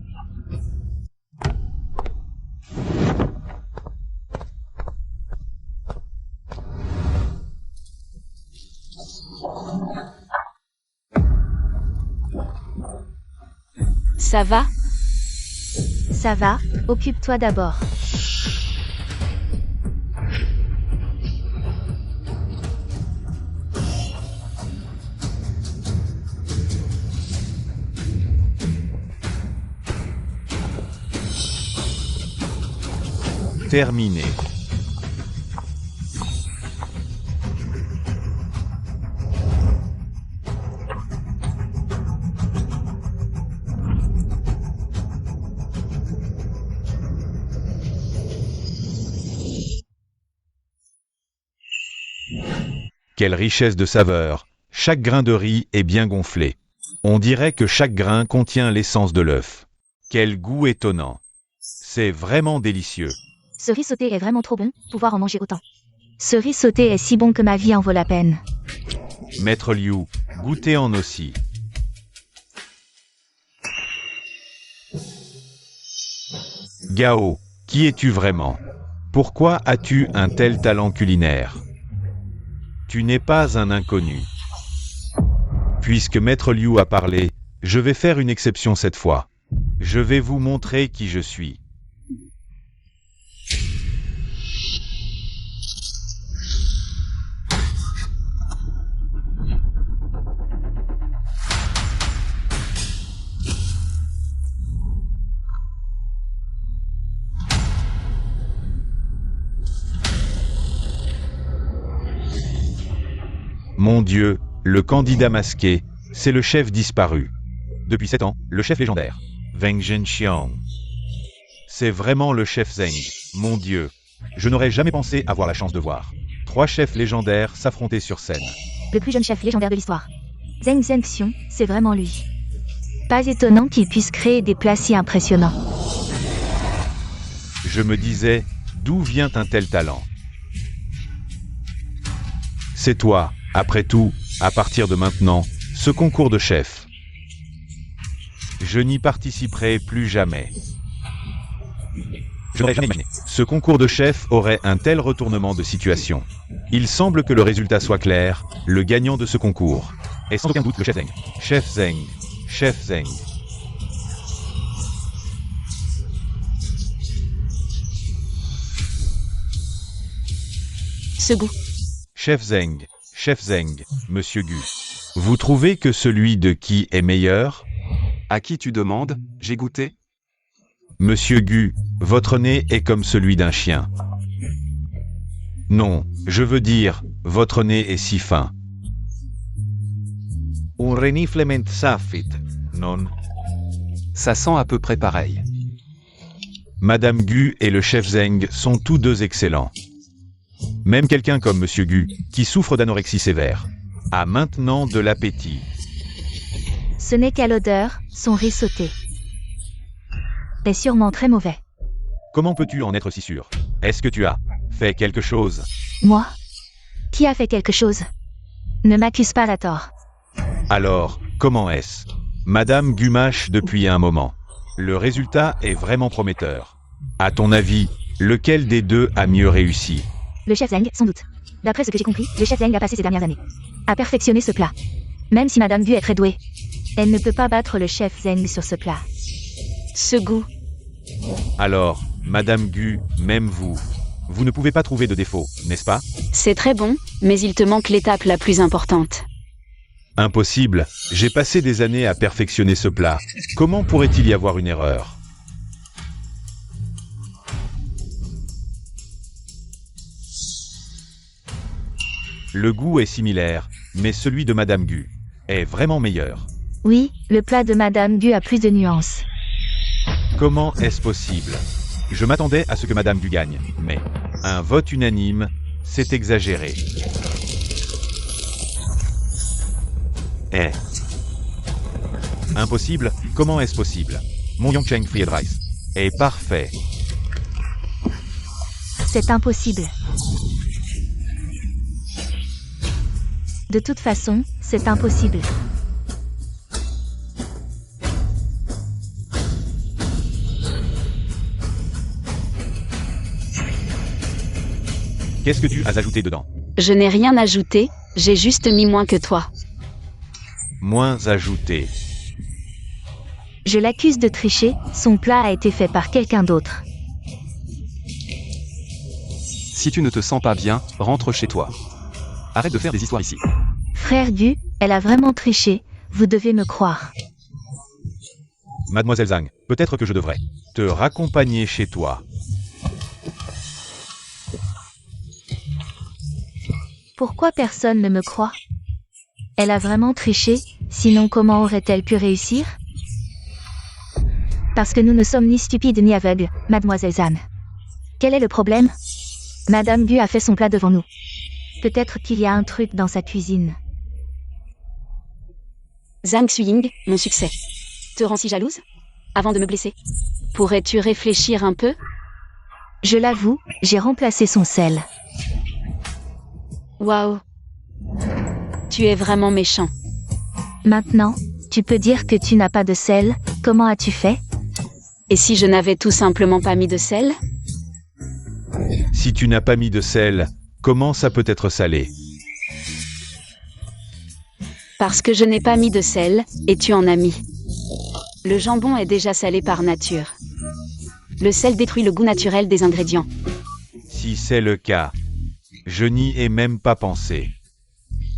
Ça va? Ça va, occupe-toi d'abord. Terminé. Quelle richesse de saveurs! Chaque grain de riz est bien gonflé. On dirait que chaque grain contient l'essence de l'œuf. Quel goût étonnant! C'est vraiment délicieux. Ce riz sauté est vraiment trop bon, pouvoir en manger autant. Ce riz sauté est si bon que ma vie en vaut la peine. Maître Liu, goûtez en aussi. Gao, qui es-tu vraiment? Pourquoi as-tu un tel talent culinaire? Tu n'es pas un inconnu. Puisque Maître Liu a parlé, je vais faire une exception cette fois. Je vais vous montrer qui je suis. Mon Dieu, le candidat masqué, c'est le chef disparu. Depuis 7 ans, le chef légendaire. Wang Zhenxiang. C'est vraiment le chef Zeng. Mon Dieu. Je n'aurais jamais pensé avoir la chance de voir 3 chefs légendaires s'affronter sur scène. Le plus jeune chef légendaire de l'histoire. Zeng Zhenxiang, c'est vraiment lui. Pas étonnant qu'il puisse créer des plats si impressionnants. Je me disais, d'où vient un tel talent? C'est toi, après tout, à partir de maintenant, ce concours de chef. Je n'y participerai plus jamais. Je n'aurais jamais imaginé. Ce concours de chef aurait un tel retournement de situation. Il semble que le résultat soit clair, le gagnant de ce concours est sans aucun doute le chef Zeng. Chef Zeng. Chef Zeng. Ce goût. Chef Zeng. Chef Zeng, Monsieur Gu. Vous trouvez que celui de qui est meilleur? À qui tu demandes? J'ai goûté. Monsieur Gu, votre nez est comme celui d'un chien. Non, je veux dire, votre nez est si fin. Un reniflement saffit, non? Ça sent à peu près pareil. Madame Gu et le chef Zeng sont tous deux excellents. Même quelqu'un comme Monsieur Gu, qui souffre d'anorexie sévère, a maintenant de l'appétit. Ce n'est qu'à l'odeur, son riz sauté. Est sûrement très mauvais. Comment peux-tu en être si sûr? Est-ce que tu as fait quelque chose? Moi? Qui a fait quelque chose? Ne m'accuse pas à tort. Alors, comment est-ce? Madame Gu mâche depuis un moment. Le résultat est vraiment prometteur. À ton avis, lequel des deux a mieux réussi? Le chef Zeng, sans doute. D'après ce que j'ai compris, le chef Zeng a passé ces dernières années à perfectionner ce plat. Même si Madame Gu est très douée, elle ne peut pas battre le chef Zeng sur ce plat. Ce goût. Alors, Madame Gu, même vous ne pouvez pas trouver de défaut, n'est-ce pas? C'est très bon, mais il te manque l'étape la plus importante. Impossible, j'ai passé des années à perfectionner ce plat. Comment pourrait-il y avoir une erreur? Le goût est similaire, mais celui de Madame Gu est vraiment meilleur. Oui, le plat de Madame Gu a plus de nuances. Comment est-ce possible? Je m'attendais à ce que Madame Gu gagne, mais un vote unanime, c'est exagéré. Impossible? Comment est-ce possible? Mon Yangcheng Fried Rice est parfait. C'est impossible. De toute façon, c'est impossible. Qu'est-ce que tu as ajouté dedans? Je n'ai rien ajouté, j'ai juste mis moins que toi. Moins ajouté. Je l'accuse de tricher, son plat a été fait par quelqu'un d'autre. Si tu ne te sens pas bien, rentre chez toi. Arrête de faire des histoires ici. Frère Gu, elle a vraiment triché, vous devez me croire. Mademoiselle Zhang, peut-être que je devrais te raccompagner chez toi. Pourquoi personne ne me croit? Elle a vraiment triché, sinon comment aurait-elle pu réussir? Parce que nous ne sommes ni stupides ni aveugles, Mademoiselle Zhang. Quel est le problème? Madame Gu a fait son plat devant nous. Peut-être qu'il y a un truc dans sa cuisine. Zhang Xuying, mon succès. Te rends si jalouse? Avant de me blesser? Pourrais-tu réfléchir un peu? Je l'avoue, j'ai remplacé son sel. Waouh. Tu es vraiment méchant. Maintenant, tu peux dire que tu n'as pas de sel, comment as-tu fait? Et si je n'avais tout simplement pas mis de sel? Si tu n'as pas mis de sel, comment ça peut être salé? Parce que je n'ai pas mis de sel, et tu en as mis. Le jambon est déjà salé par nature. Le sel détruit le goût naturel des ingrédients. Si c'est le cas, je n'y ai même pas pensé.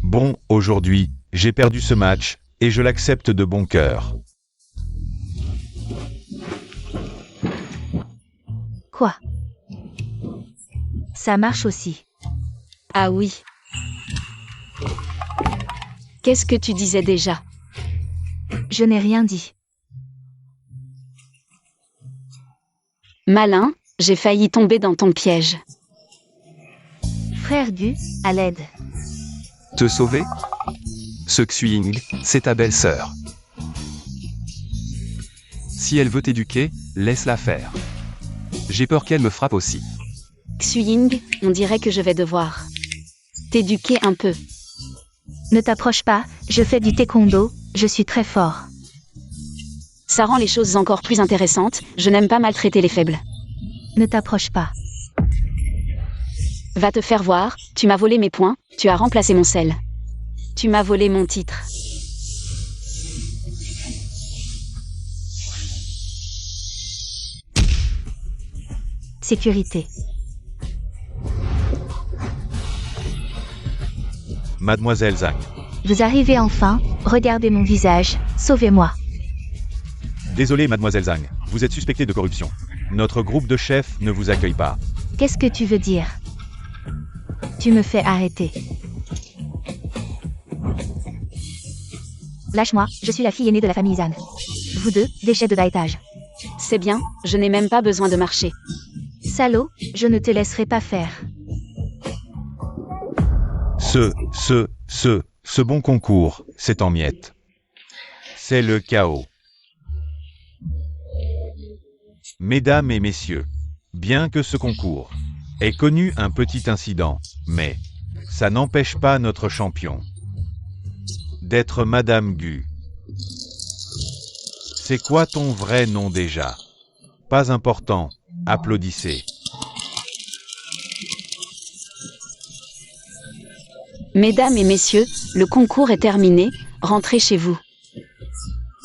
Bon, aujourd'hui, j'ai perdu ce match, et je l'accepte de bon cœur. Quoi? Ça marche aussi. Ah oui. Qu'est-ce que tu disais déjà? Je n'ai rien dit. Malin, j'ai failli tomber dans ton piège. Frère Gu, à l'aide. Te sauver? Ce Xuying, c'est ta belle-sœur. Si elle veut t'éduquer, laisse-la faire. J'ai peur qu'elle me frappe aussi. Xuying, on dirait que je vais devoir t'éduquer un peu. Ne t'approche pas, je fais du taekwondo, je suis très fort. Ça rend les choses encore plus intéressantes, je n'aime pas maltraiter les faibles. Ne t'approche pas. Va te faire voir, tu m'as volé mes points, tu as remplacé mon sel. Tu m'as volé mon titre. Sécurité. Mademoiselle Zhang. Vous arrivez enfin, regardez mon visage, sauvez-moi. Désolé, Mademoiselle Zhang, vous êtes suspectée de corruption. Notre groupe de chefs ne vous accueille pas. Qu'est-ce que tu veux dire? Tu me fais arrêter. Lâche-moi, je suis la fille aînée de la famille Zhang. Vous deux, déchets de bas étage. C'est bien, je n'ai même pas besoin de marcher. Salaud, je ne te laisserai pas faire. Ce bon concours, c'est en miettes. C'est le chaos. Mesdames et messieurs, bien que ce concours ait connu un petit incident, mais ça n'empêche pas notre champion d'être Madame Gu. C'est quoi ton vrai nom déjà? Pas important, applaudissez. Mesdames et messieurs, le concours est terminé, rentrez chez vous.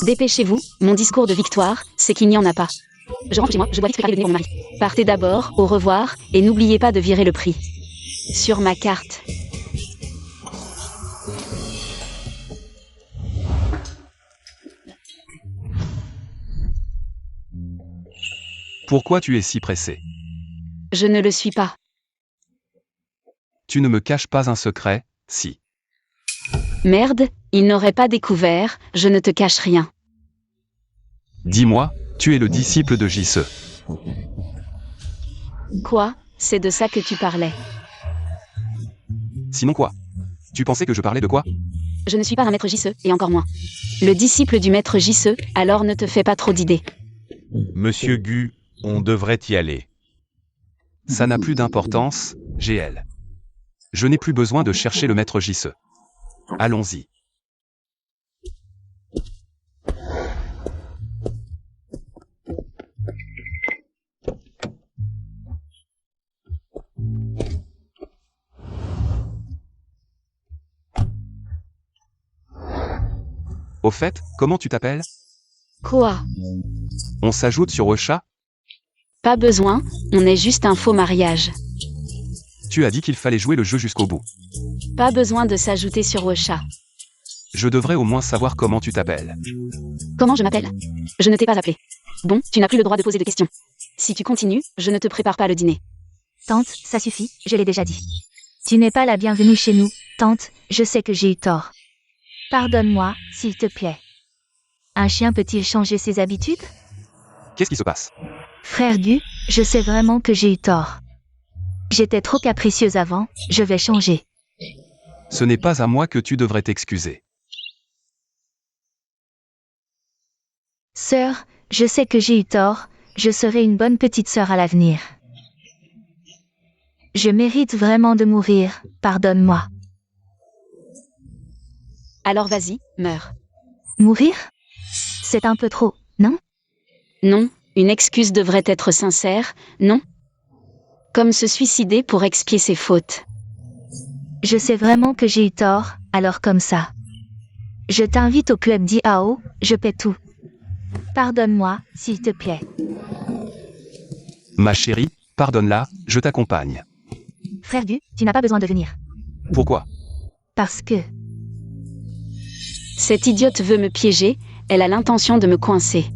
Dépêchez-vous, mon discours de victoire, c'est qu'il n'y en a pas. Je rentre chez moi, je dois vite préparer le dîner pour mon mari. Partez d'abord, au revoir, et n'oubliez pas de virer le prix. Sur ma carte. Pourquoi tu es si pressé? Je ne le suis pas. Tu ne me caches pas un secret, si. Merde, il n'aurait pas découvert, je ne te cache rien. Dis-moi, tu es le disciple de Jisoo. Quoi? C'est de ça que tu parlais. Sinon quoi? Tu pensais que je parlais de quoi? Je ne suis pas un maître Jisoo, et encore moins le disciple du maître Jisoo, alors ne te fais pas trop d'idées. Monsieur Gu, on devrait y aller. Ça n'a plus d'importance, GL. Je n'ai plus besoin de chercher le maître Jisse. Allons-y. Au fait, comment tu t'appelles? Quoi? On s'ajoute sur Ocha? Pas besoin, on est juste un faux mariage. Tu as dit qu'il fallait jouer le jeu jusqu'au bout. Pas besoin de s'ajouter sur Ocha. Je devrais au moins savoir comment tu t'appelles. Comment je m'appelle? Je ne t'ai pas appelé. Bon, tu n'as plus le droit de poser de questions. Si tu continues, je ne te prépare pas le dîner. Tante, ça suffit, je l'ai déjà dit. Tu n'es pas la bienvenue chez nous, tante, je sais que j'ai eu tort. Pardonne-moi, s'il te plaît. Un chien peut-il changer ses habitudes? Qu'est-ce qui se passe? Frère Gu, je sais vraiment que j'ai eu tort. J'étais trop capricieuse avant, je vais changer. Ce n'est pas à moi que tu devrais t'excuser. Sœur, je sais que j'ai eu tort, je serai une bonne petite sœur à l'avenir. Je mérite vraiment de mourir, pardonne-moi. Alors vas-y, meurs. Mourir? C'est un peu trop, non? Non, une excuse devrait être sincère, non? Comme se suicider pour expier ses fautes. Je sais vraiment que j'ai eu tort, alors comme ça. Je t'invite au club d'IAO, je paie tout. Pardonne-moi, s'il te plaît. Ma chérie, pardonne-la, je t'accompagne. Frère Gu, tu n'as pas besoin de venir. Pourquoi? Parce que... Cette idiote veut me piéger, elle a l'intention de me coincer.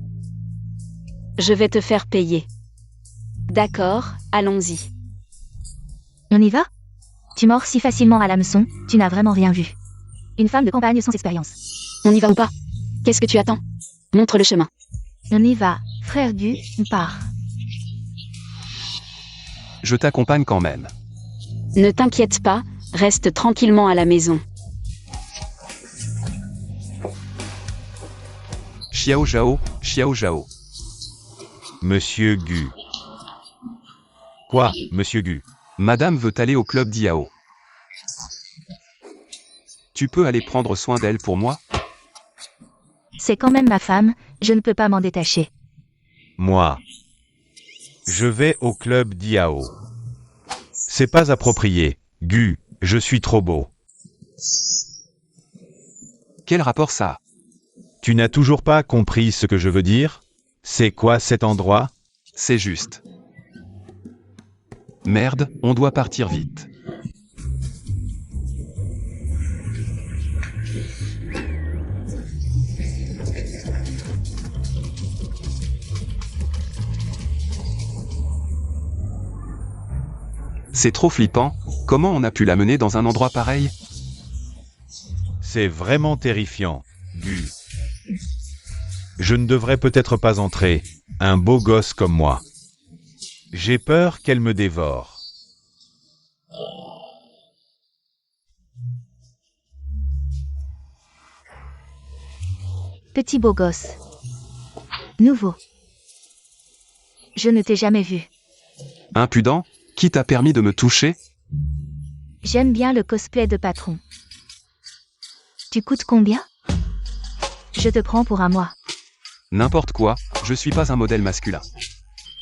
Je vais te faire payer. D'accord, allons-y. On y va? Tu mords si facilement à l'hameçon, tu n'as vraiment rien vu. Une femme de campagne sans expérience. On y va ou pas? Qu'est-ce que tu attends? Montre le chemin. On y va, frère Gu, on part. Je t'accompagne quand même. Ne t'inquiète pas, reste tranquillement à la maison. Xiao Zhao, Xiao Zhao. Monsieur Gu. Quoi, monsieur Gu? Madame veut aller au club d'IAO. Tu peux aller prendre soin d'elle pour moi? C'est quand même ma femme, je ne peux pas m'en détacher. Moi. Je vais au club d'IAO. C'est pas approprié. Gu, je suis trop beau. Quel rapport ça a? Tu n'as toujours pas compris ce que je veux dire? C'est quoi cet endroit? C'est juste. Merde, on doit partir vite. C'est trop flippant, comment on a pu la mener dans un endroit pareil? C'est vraiment terrifiant, Gu. Je ne devrais peut-être pas entrer, un beau gosse comme moi. J'ai peur qu'elle me dévore. Petit beau gosse. Nouveau. Je ne t'ai jamais vu. Impudent? Qui t'a permis de me toucher? J'aime bien le cosplay de patron. Tu coûtes combien? Je te prends pour un mois. N'importe quoi, je suis pas un modèle masculin.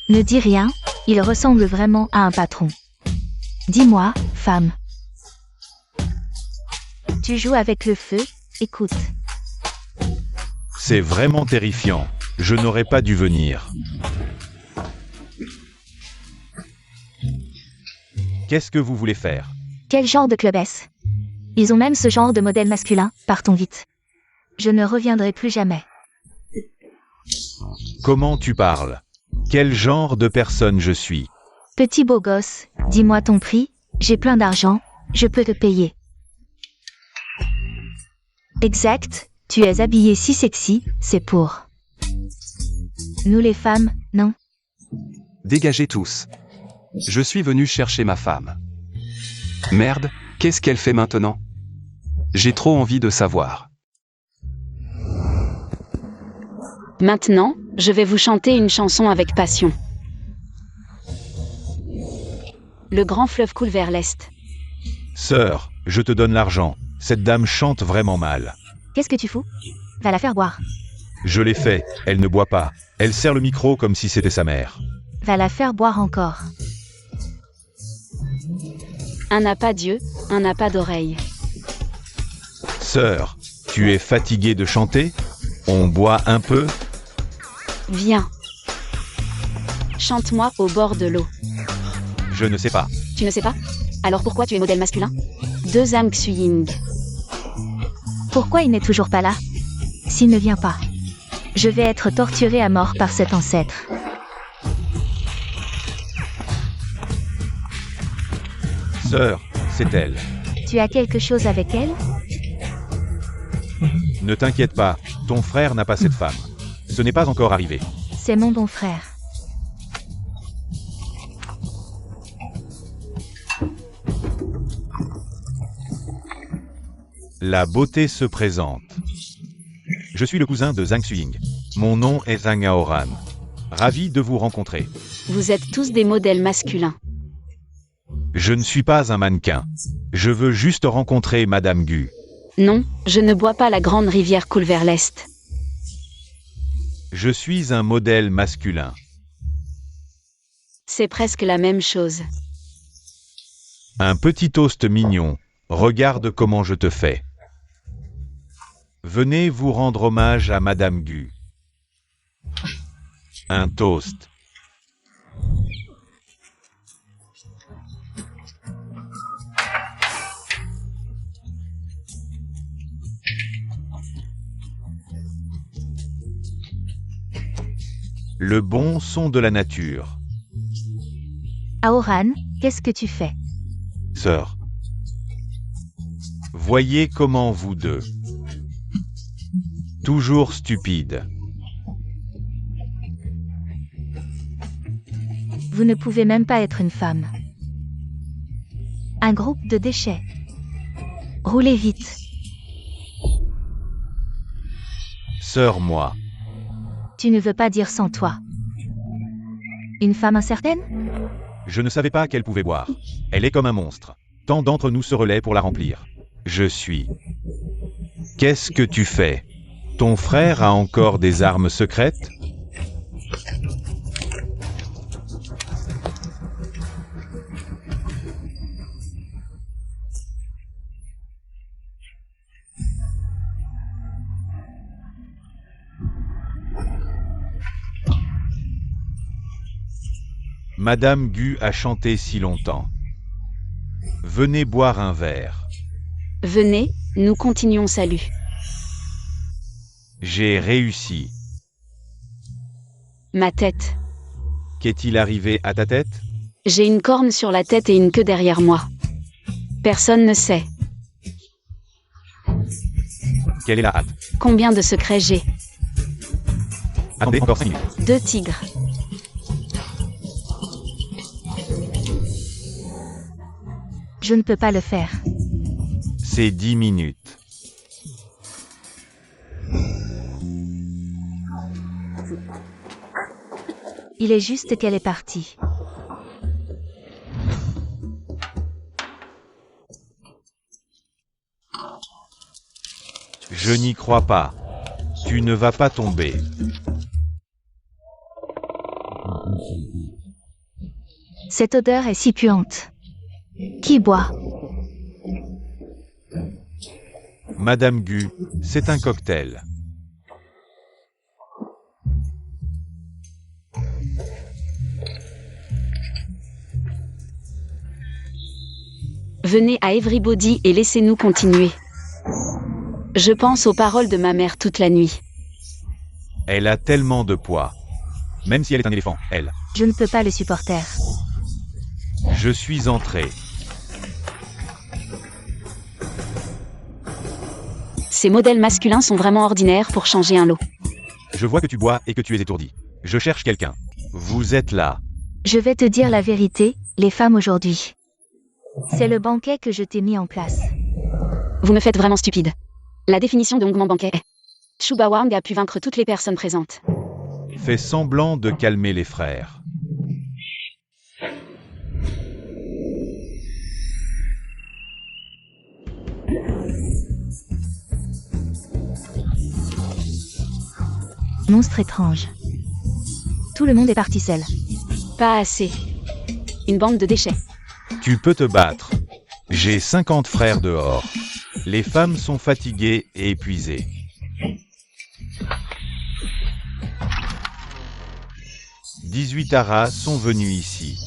Ne dis rien, il ressemble vraiment à un patron. Dis-moi, femme. Tu joues avec le feu, écoute. C'est vraiment terrifiant. Je n'aurais pas dû venir. Qu'est-ce que vous voulez faire? Quel genre de club est-ce? Ils ont même ce genre de modèle masculin, partons vite. Je ne reviendrai plus jamais. Comment tu parles? Quel genre de personne je suis? Petit beau gosse, dis-moi ton prix, j'ai plein d'argent, je peux te payer. Exact, tu es habillé si sexy, c'est pour... Nous les femmes, non? Dégagez tous. Je suis venu chercher ma femme. Merde, qu'est-ce qu'elle fait maintenant? J'ai trop envie de savoir. Maintenant, Je vais vous chanter une chanson avec passion. Le grand fleuve coule vers l'est. Sœur, je te donne l'argent. Cette dame chante vraiment mal. Qu'est-ce que tu fous? Va la faire boire. Je l'ai fait, elle ne boit pas. Elle serre le micro comme si c'était sa mère. Va la faire boire encore. Un n'a pas d'yeux, un n'a pas d'oreille. Sœur, tu es fatiguée de chanter? On boit un peu? Viens. Chante-moi au bord de l'eau. Je ne sais pas. Tu ne sais pas? Alors pourquoi tu es modèle masculin? 2 âmes Xuying. Pourquoi il n'est toujours pas là? S'il ne vient pas, je vais être torturé à mort par cet ancêtre. Sœur, c'est elle. Tu as quelque chose avec elle? Ne t'inquiète pas, ton frère n'a pas cette femme. Ce n'est pas encore arrivé. C'est mon bon frère. La beauté se présente. Je suis le cousin de Zhang Xuying. Mon nom est Zhang Aoran. Ravi de vous rencontrer. Vous êtes tous des modèles masculins. Je ne suis pas un mannequin. Je veux juste rencontrer Madame Gu. Non, je ne bois pas la grande rivière coule vers l'est. Je suis un modèle masculin. C'est presque la même chose. Un petit toast mignon. Regarde comment je te fais. Venez vous rendre hommage à Madame Gu. Un toast. Le bon son de la nature. Aoran, qu'est-ce que tu fais? Sœur. Voyez comment vous deux. Toujours stupide. Vous ne pouvez même pas être une femme. Un groupe de déchets. Roulez vite. Sœur, moi. Tu ne veux pas dire sans toi. Une femme incertaine? Je ne savais pas qu'elle pouvait boire. Elle est comme un monstre. Tant d'entre nous se relaient pour la remplir. Je suis. Qu'est-ce que tu fais? Ton frère a encore des armes secrètes? Madame Gu a chanté si longtemps. Venez boire un verre. Venez, nous continuons salut. J'ai réussi. Ma tête. Qu'est-il arrivé à ta tête? J'ai une corne sur la tête et une queue derrière moi. Personne ne sait. Quelle est la hâte? Combien de secrets j'ai? Attendez encore 5 minutes. 2 tigres. Je ne peux pas le faire. C'est 10 minutes. Il est juste qu'elle est partie. Je n'y crois pas. Tu ne vas pas tomber. Cette odeur est si puante. Qui boit? Madame Gu, c'est un cocktail. Venez à Everybody et laissez-nous continuer. Je pense aux paroles de ma mère toute la nuit. Elle a tellement de poids. Même si elle est un éléphant, elle. Je ne peux pas le supporter. Je suis entré. Ces modèles masculins sont vraiment ordinaires pour changer un lot. Je vois que tu bois et que tu es étourdi. Je cherche quelqu'un. Vous êtes là. Je vais te dire la vérité, les femmes aujourd'hui. C'est le banquet que je t'ai mis en place. Vous me faites vraiment stupide. La définition de Hongman banquet est Shuba Wang a pu vaincre toutes les personnes présentes. fait semblant de calmer les frères. Monstre étrange. Tout le monde est parti seul. Pas assez. Une bande de déchets. Tu peux te battre. J'ai 50 frères dehors. Les femmes sont fatiguées et épuisées. « 18 Aras sont venus ici.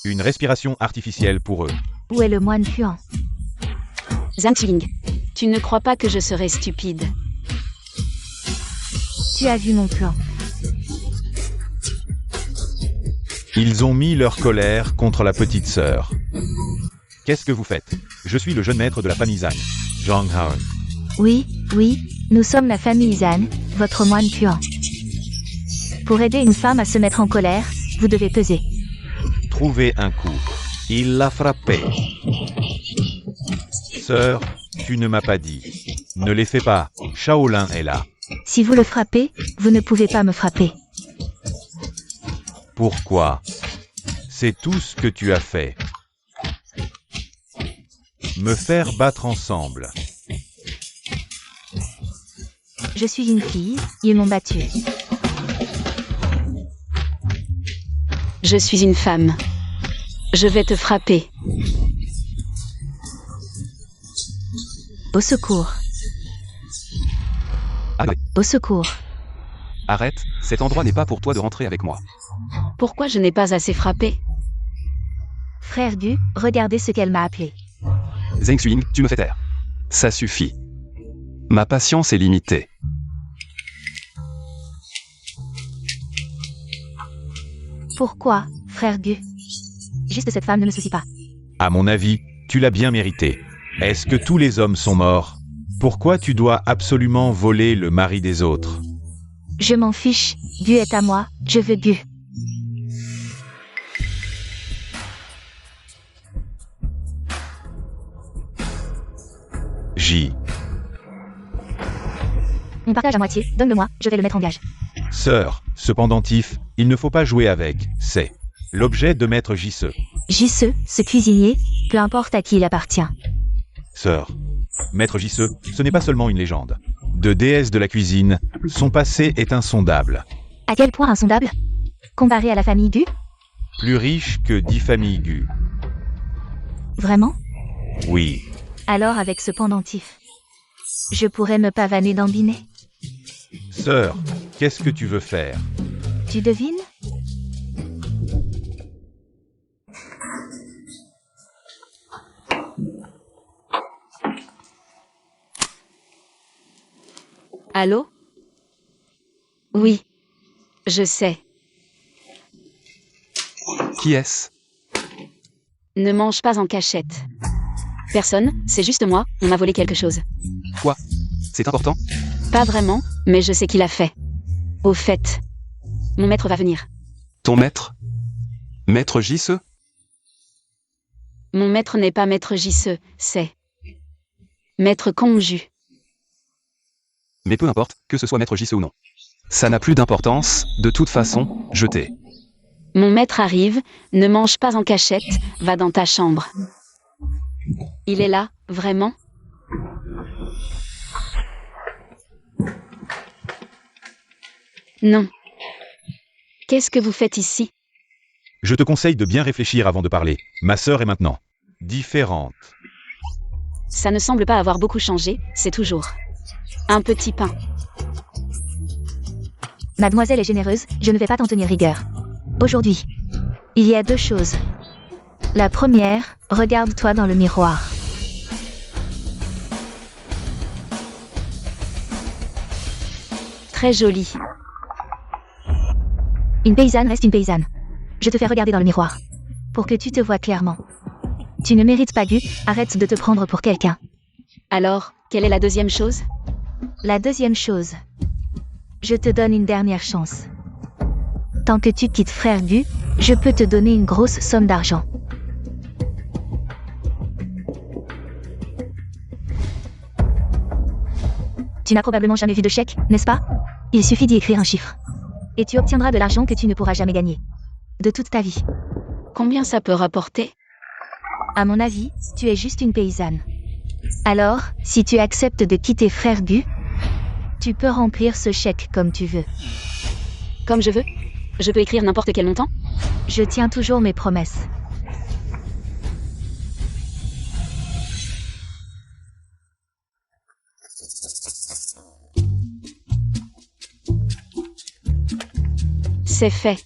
Une respiration artificielle pour eux. Où est le moine puant? Zantling. Tu ne crois pas que je serais stupide? Tu as vu mon plan. Ils ont mis leur colère contre la petite sœur. Qu'est-ce que vous faites? Je suis le jeune maître de la famille Zhang, Zhang Haon. Oui, nous sommes la famille Zan, votre moine puant. Pour aider une femme à se mettre en colère, vous devez peser. Trouvez un coup. Il l'a frappé. Sœur, tu ne m'as pas dit. Ne les fais pas. Shaolin est là. Si vous le frappez, vous ne pouvez pas me frapper. Pourquoi? C'est tout ce que tu as fait. Me faire battre ensemble. Je suis une fille, ils m'ont battue. Je suis une femme. Je vais te frapper. Au secours. Arrête. Au secours. Arrête, cet endroit n'est pas pour toi de rentrer avec moi. Pourquoi je n'ai pas assez frappé? Frère Gu, regardez ce qu'elle m'a appelé. Zheng Xuing, tu me fais taire. Ça suffit. Ma patience est limitée. Pourquoi, frère Gu? Juste cette femme ne me soucie pas. À mon avis, tu l'as bien mérité. Est-ce que tous les hommes sont morts? Pourquoi tu dois absolument voler le mari des autres? Je m'en fiche, Gu est à moi, je veux Gu. J. On partage à moitié, donne-le-moi, je vais le mettre en gage. Sœur, ce pendentif, il ne faut pas jouer avec, c'est l'objet de Maître Jisse. Jisse, ce cuisinier, peu importe à qui il appartient. Sœur, Maître Jisse, ce n'est pas seulement une légende. De déesse de la cuisine, son passé est insondable. À quel point insondable? Comparé à la famille Gu? Plus riche que 10 familles Gu. Vraiment? Oui. Alors avec ce pendentif, je pourrais me pavaner d'ambiné. Sœur, qu'est-ce que tu veux faire? Tu devines? Allô? Oui. Je sais. Qui est-ce? Ne mange pas en cachette. Personne, c'est juste moi, on m'a volé quelque chose. Quoi? C'est important? Pas vraiment, mais je sais qui l'a fait. Au fait, mon maître va venir. Ton maître? Maître Jisse? Mon maître n'est pas maître Jisse, c'est Maître Kongju. Mais peu importe, que ce soit maître Jisse ou non. Ça n'a plus d'importance, de toute façon, je t'ai. Mon maître arrive, ne mange pas en cachette, va dans ta chambre. Il est là, vraiment? Non. Qu'est-ce que vous faites ici? Je te conseille de bien réfléchir avant de parler. Ma sœur est maintenant différente. Ça ne semble pas avoir beaucoup changé, c'est toujours un petit pain. Mademoiselle est généreuse, je ne vais pas t'en tenir rigueur. Aujourd'hui, il y a deux choses. La première, regarde-toi dans le miroir. Très joli. Une paysanne reste une paysanne. Je te fais regarder dans le miroir. Pour que tu te vois clairement. Tu ne mérites pas Gu, arrête de te prendre pour quelqu'un. Alors, quelle est la deuxième chose? La deuxième chose. Je te donne une dernière chance. Tant que tu quittes frère Gu, je peux te donner une grosse somme d'argent. Tu n'as probablement jamais vu de chèque, n'est-ce pas? Il suffit d'y écrire un chiffre. Et tu obtiendras de l'argent que tu ne pourras jamais gagner. De toute ta vie. Combien ça peut rapporter? À mon avis, tu es juste une paysanne. Alors, si tu acceptes de quitter Frère Gu, tu peux remplir ce chèque comme tu veux. Comme je veux? Je peux écrire n'importe quel montant? Je tiens toujours mes promesses. C'est fait.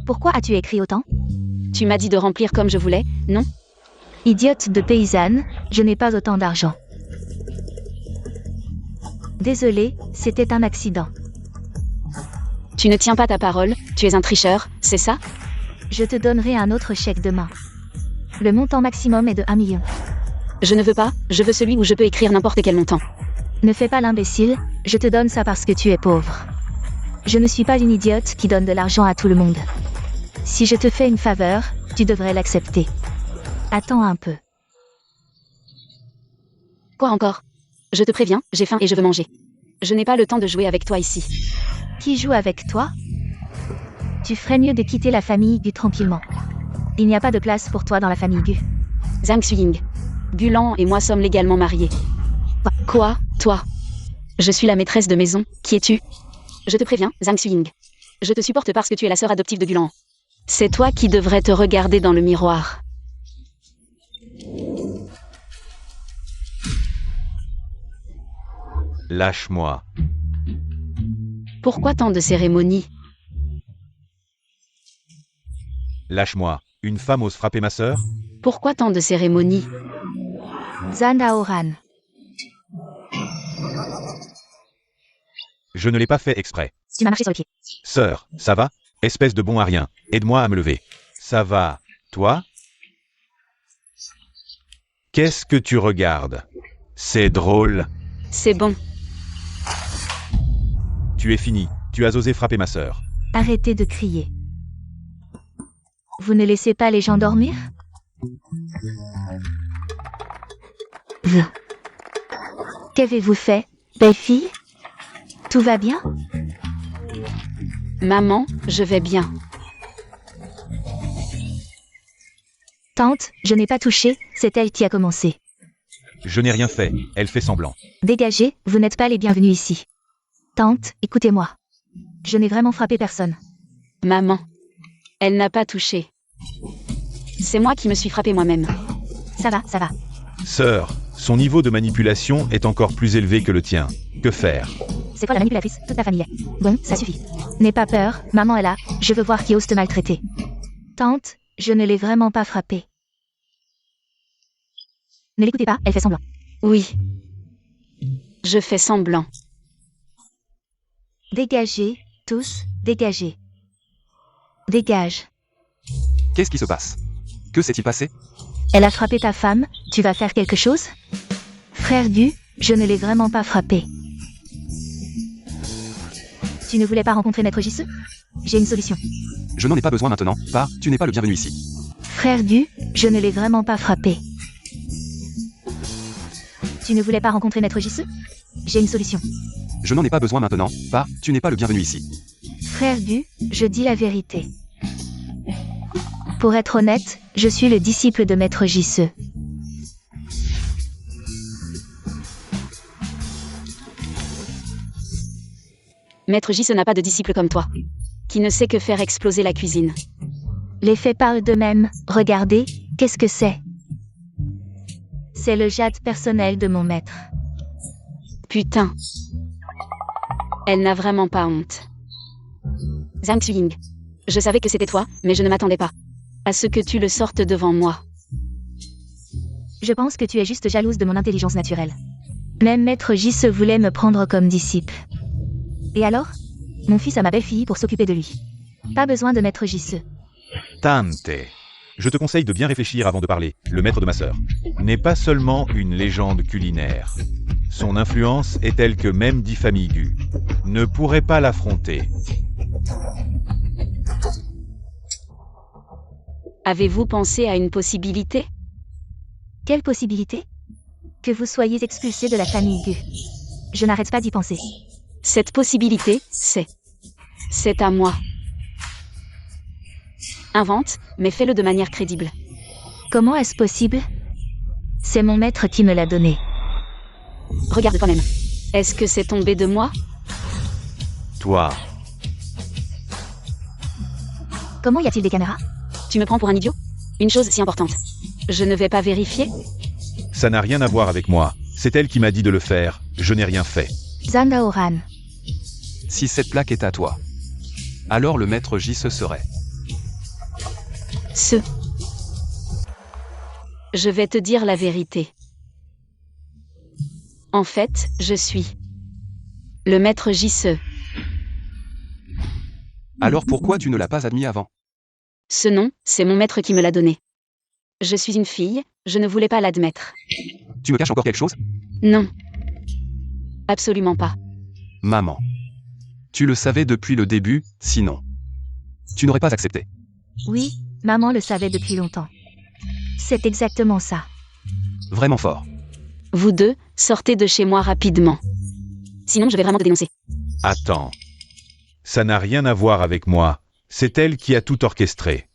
Pourquoi as-tu écrit autant? Tu m'as dit de remplir comme je voulais, non? Idiote de paysanne, je n'ai pas autant d'argent. Désolé, c'était un accident. Tu ne tiens pas ta parole, tu es un tricheur, c'est ça? Je te donnerai un autre chèque demain. Le montant maximum est de 1 million. Je ne veux pas, je veux celui où je peux écrire n'importe quel montant. Ne fais pas l'imbécile, je te donne ça parce que tu es pauvre. Je ne suis pas une idiote qui donne de l'argent à tout le monde. Si je te fais une faveur, tu devrais l'accepter. Attends un peu. Quoi encore? Je te préviens, j'ai faim et je veux manger. Je n'ai pas le temps de jouer avec toi ici. Qui joue avec toi? Tu ferais mieux de quitter la famille Gu tranquillement. Il n'y a pas de place pour toi dans la famille Gu. Zhang Xuying. Gulan et moi sommes légalement mariés. Quoi, toi? Je suis la maîtresse de maison, qui es-tu? Je te préviens, Zhang Xuying. Je te supporte parce que tu es la sœur adoptive de Gulan. C'est toi qui devrais te regarder dans le miroir. Lâche-moi. Pourquoi tant de cérémonies? Lâche-moi. Une femme ose frapper ma sœur? Pourquoi tant de cérémonies? Zhan Daoran. Je ne l'ai pas fait exprès. Tu m'as marché sur le pied. Sœur, ça va? Espèce de bon à rien. Aide-moi à me lever. Ça va, toi? Qu'est-ce que tu regardes? C'est drôle. C'est bon. Tu es fini. Tu as osé frapper ma sœur. Arrêtez de crier. Vous ne laissez pas les gens dormir? Qu'avez-vous fait, belle fille? Tout va bien? Maman, je vais bien. Tante, je n'ai pas touché, c'est elle qui a commencé. Je n'ai rien fait. Elle fait semblant. Dégagez, vous n'êtes pas les bienvenus ici. Tante, écoutez-moi. Je n'ai vraiment frappé personne. Maman. Elle n'a pas touché. C'est moi qui me suis frappé moi-même. Ça va, ça va. Sœur, son niveau de manipulation est encore plus élevé que le tien. Que faire? C'est quoi la manipulatrice? Toute la famille est. Bon, ça suffit. N'aie pas peur, maman est là, je veux voir qui ose te maltraiter. Tante, je ne l'ai vraiment pas frappée. Ne l'écoutez pas, elle fait semblant. Oui. Je fais semblant. Dégagez, tous, dégagez. Dégage. Qu'est-ce qui se passe? Que s'est-il passé? Elle a frappé ta femme, tu vas faire quelque chose? Frère Gu, je ne l'ai vraiment pas frappé. Tu ne voulais pas rencontrer Maître Jisoo? J'ai une solution. Je n'en ai pas besoin maintenant. Pas, tu n'es pas le bienvenu ici. Frère Gu, je ne l'ai vraiment pas frappé. Tu ne voulais pas rencontrer Maître Jisoo? J'ai une solution. Je n'en ai pas besoin maintenant. Pas, tu n'es pas le bienvenu ici. Frère Gu, je dis la vérité. Pour être honnête, je suis le disciple de Maître Jisoo. Maître Jisoo n'a pas de disciple comme toi. Qui ne sait que faire exploser la cuisine. Les faits parlent d'eux-mêmes. Regardez, qu'est-ce que c'est? C'est le jade personnel de mon maître. Putain. Elle n'a vraiment pas honte. Zhang Xuying. Je savais que c'était toi, mais je ne m'attendais pas à ce que tu le sortes devant moi. Je pense que tu es juste jalouse de mon intelligence naturelle. Même Maître Jisoo voulait me prendre comme disciple. Et alors? Mon fils a ma belle-fille pour s'occuper de lui. Pas besoin de Maître Jisoo. Tante. Je te conseille de bien réfléchir avant de parler. Le maître de ma sœur n'est pas seulement une légende culinaire. Son influence est telle que même 10 familles Gu ne pourraient pas l'affronter. Avez-vous pensé à une possibilité? Quelle possibilité? Que vous soyez expulsé de la famille Gu. Je n'arrête pas d'y penser. Cette possibilité, c'est à moi. Invente, mais fais-le de manière crédible. Comment est-ce possible? C'est mon maître qui me l'a donné. Regarde toi-même. Est-ce que c'est tombé de moi? Toi. Comment y a-t-il des caméras? Tu me prends pour un idiot? Une chose si importante. Je ne vais pas vérifier? Ça n'a rien à voir avec moi. C'est elle qui m'a dit de le faire. Je n'ai rien fait. Zhang Daoran. Si cette plaque est à toi, alors le maître J serait. Je vais te dire la vérité. En fait, je suis le maître J. Alors pourquoi tu ne l'as pas admis avant? Ce nom, c'est mon maître qui me l'a donné. Je suis une fille, je ne voulais pas l'admettre. Tu me caches encore quelque chose? Non. Absolument pas. Maman. Tu le savais depuis le début, sinon. Tu n'aurais pas accepté. Oui, maman le savait depuis longtemps. C'est exactement ça. Vraiment fort. Vous deux, sortez de chez moi rapidement. Sinon, je vais vraiment te dénoncer. Attends. Ça n'a rien à voir avec moi. C'est elle qui a tout orchestré.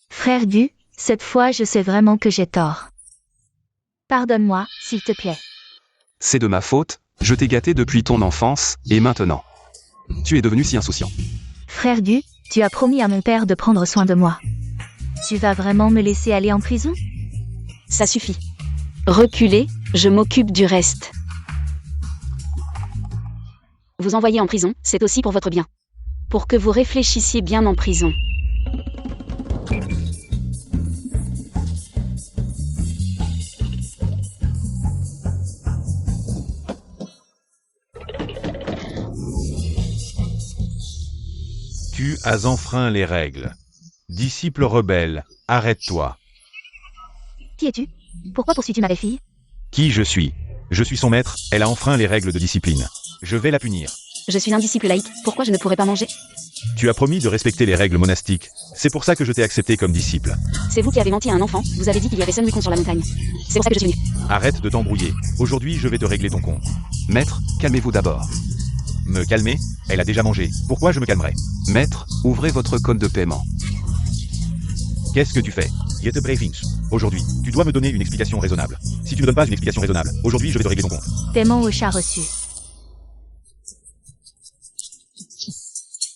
Frère Gu, cette fois je sais vraiment que j'ai tort. Pardonne-moi, s'il te plaît. C'est de ma faute, je t'ai gâté depuis ton enfance, et maintenant. Tu es devenu si insouciant. Frère Gu, tu as promis à mon père de prendre soin de moi. Tu vas vraiment me laisser aller en prison? Ça suffit. Reculez, je m'occupe du reste. Vous envoyer en prison, c'est aussi pour votre bien. Pour que vous réfléchissiez bien en prison. Tu as enfreint les règles. Disciple rebelle, arrête-toi. Qui es-tu? Pourquoi poursuis-tu ma fille? Qui je suis? Je suis son maître, elle a enfreint les règles de discipline. Je vais la punir. Je suis un disciple laïque, pourquoi je ne pourrais pas manger? Tu as promis de respecter les règles monastiques. C'est pour ça que je t'ai accepté comme disciple. C'est vous qui avez menti à un enfant, vous avez dit qu'il y avait Sun Wukong sur la montagne. C'est pour ça que je suis venu. Arrête de t'embrouiller. Aujourd'hui, je vais te régler ton compte. Maître, calmez-vous d'abord. Me calmer? Elle a déjà mangé. Pourquoi je me calmerais? Maître, ouvrez votre code de paiement. Qu'est-ce que tu fais? Get a briefings. Aujourd'hui, tu dois me donner une explication raisonnable. Si tu ne donnes pas une explication raisonnable, aujourd'hui je vais te régler ton compte. Paiement au chat reçu.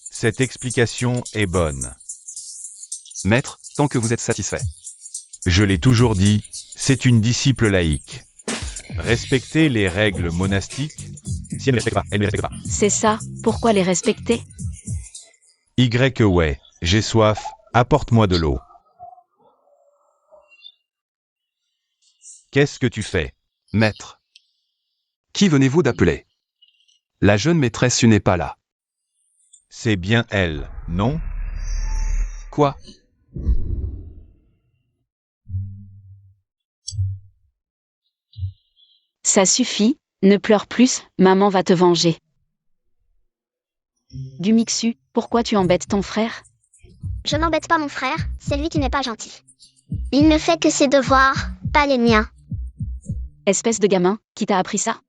Cette explication est bonne. Maître, tant que vous êtes satisfait. Je l'ai toujours dit, c'est une disciple laïque. Respecter les règles monastiques. Si elle ne les respecte pas, elle ne les respecte pas. C'est ça, pourquoi les respecter? Ouais, j'ai soif, apporte-moi de l'eau. Qu'est-ce que tu fais? Maître. Qui venez-vous d'appeler? La jeune maîtresse n'est pas là. C'est bien elle, non? Quoi? Ça suffit, ne pleure plus, maman va te venger. Gumixu, pourquoi tu embêtes ton frère? Je n'embête pas mon frère, c'est lui qui n'est pas gentil. Il ne fait que ses devoirs, pas les miens. Espèce de gamin, qui t'a appris ça?